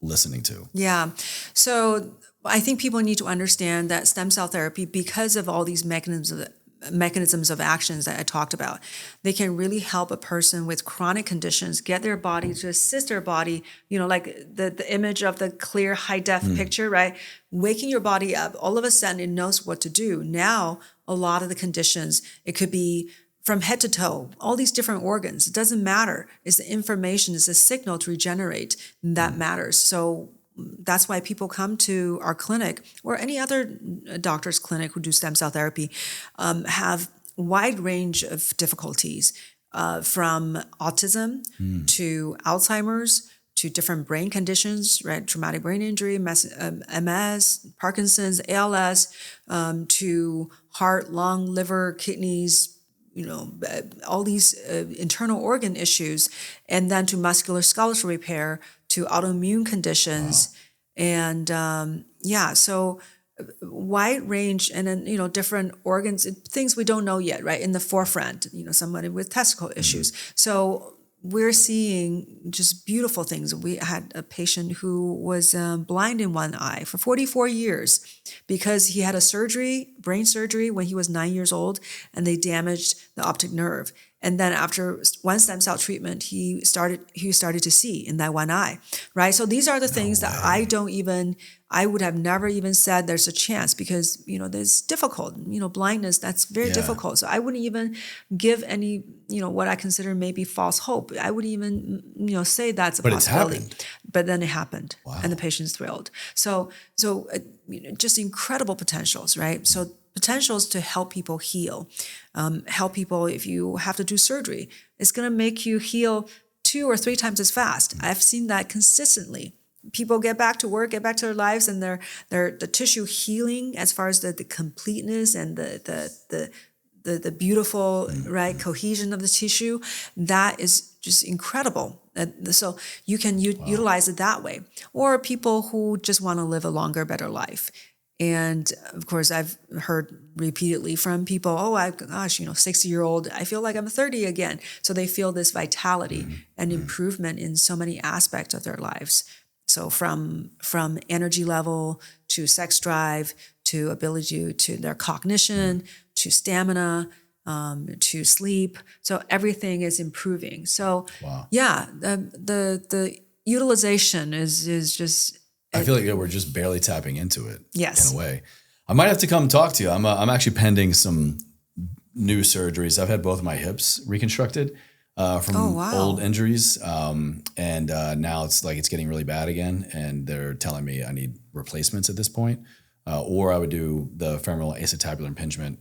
listening to? Yeah. So I think people need to understand that stem cell therapy, because of all these mechanisms of actions that I talked about, they can really help a person with chronic conditions get their body to assist their body, like the image of the clear high def picture, right? Waking your body up, all of a sudden it knows what to do. Now, a lot of the conditions, it could be from head to toe, all these different organs. It doesn't matter. It's the information, it's a signal to regenerate that matters. So that's why people come to our clinic or any other doctor's clinic who do stem cell therapy, have a wide range of difficulties, from autism to Alzheimer's to different brain conditions, right? Traumatic brain injury, MS, Parkinson's, ALS, to heart, lung, liver, kidneys, all these internal organ issues, and then to musculoskeletal repair, to autoimmune conditions. Wow. And so wide range, and then, different organs, things we don't know yet, right? In the forefront, somebody with testicle issues. So we're seeing just beautiful things. We had a patient who was blind in one eye for 44 years because he had a brain surgery when he was 9 years old, and they damaged the optic nerve. And then after one stem cell treatment, he started to see in that one eye, right? So these are the things that I would have never even said there's a chance, because, there's difficult, blindness, that's very difficult. So I wouldn't even give any, what I consider maybe false hope. I wouldn't even, say that's a possibility. It's happened. But then it happened. Wow. And the patient's thrilled. So just incredible potentials, right? So potentials to help people heal, help people. If you have to do surgery, it's going to make you heal 2 or 3 times as fast. I've seen that consistently. People get back to work, get back to their lives, and the tissue healing, as far as the completeness and the beautiful right cohesion of the tissue, that is just incredible. So you can utilize it that way. Or people who just want to live a longer, better life. And of course, I've heard repeatedly from people, 60-year-old, I feel like I'm 30 again. So they feel this vitality and improvement in so many aspects of their lives. So from energy level to sex drive to ability to their cognition to stamina to sleep. So everything is improving. So the utilization is just. I feel like we're just barely tapping into it. Yes. In a way. I might have to come talk to you. I'm actually pending some new surgeries. I've had both of my hips reconstructed from old injuries. And now it's getting really bad again. And they're telling me I need replacements at this point. Or I would do the femoral acetabular impingement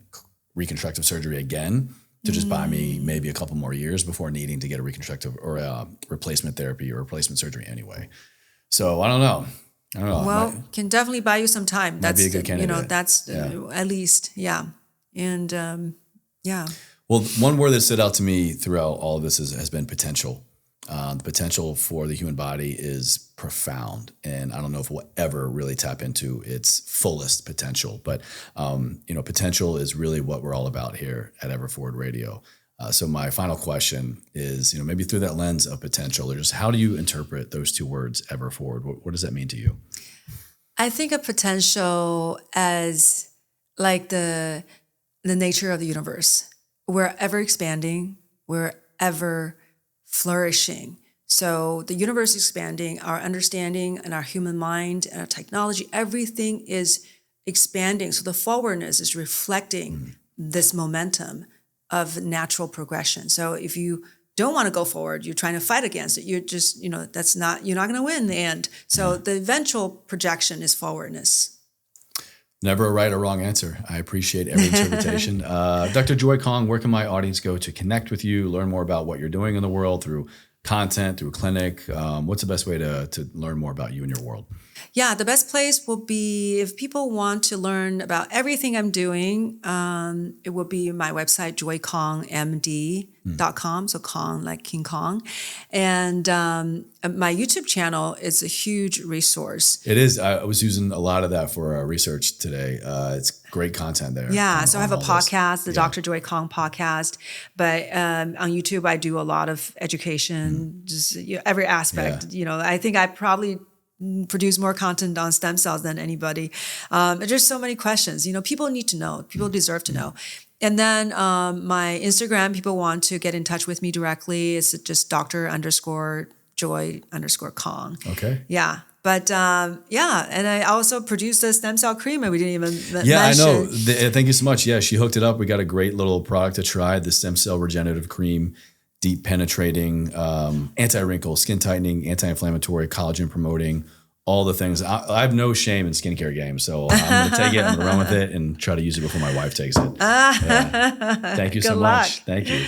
reconstructive surgery again to just buy me maybe a couple more years before needing to get a reconstructive or a replacement therapy or replacement surgery anyway. So I don't know. Well, can definitely buy you some time. That's be a good candidate. That's at least, and Well, one word that stood out to me throughout all of this has been potential. The potential for the human body is profound, and I don't know if we'll ever really tap into its fullest potential. But potential is really what we're all about here at Everforward Radio. So my final question is, maybe through that lens of potential, or just how do you interpret those 2 words, ever forward? What does that mean to you? I think of potential as like the nature of the universe. We're ever expanding, we're ever flourishing. So the universe is expanding, our understanding and our human mind and our technology, everything is expanding. So the forwardness is reflecting this momentum of natural progression. So if you don't want to go forward, you're trying to fight against it. You're just, you're not going to win in the end. So the eventual projection is forwardness. Never a right or wrong answer. I appreciate every interpretation. Dr. Joy Kong, where can my audience go to connect with you, learn more about what you're doing in the world through content, through a clinic? What's the best way to learn more about you and your world? Yeah, the best place will be, if people want to learn about everything I'm doing, it will be my website, joykongmd.com. So Kong like King Kong. And my YouTube channel is a huge resource. It is. I was using a lot of that for research today. It's great content there. Yeah. So I have a podcast, the Dr. Joy Kong podcast. But on YouTube, I do a lot of education, just every aspect. Yeah. I think I probably produce more content on stem cells than anybody. There's so many questions. People need to know. People deserve to know. And then my Instagram, people want to get in touch with me directly. It's just Dr.Joy_Kong. Okay. Yeah. But and I also produced a stem cell cream and we didn't even mention. Yeah, I know. Thank you so much. Yeah, she hooked it up. We got a great little product to try, the stem cell regenerative cream. Deep penetrating, anti-wrinkle, skin tightening, anti-inflammatory, collagen promoting, all the things. I have no shame in skincare game, so I'm going to take it, I'm going to run with it and try to use it before my wife takes it. Yeah. Thank you so much. Thank you.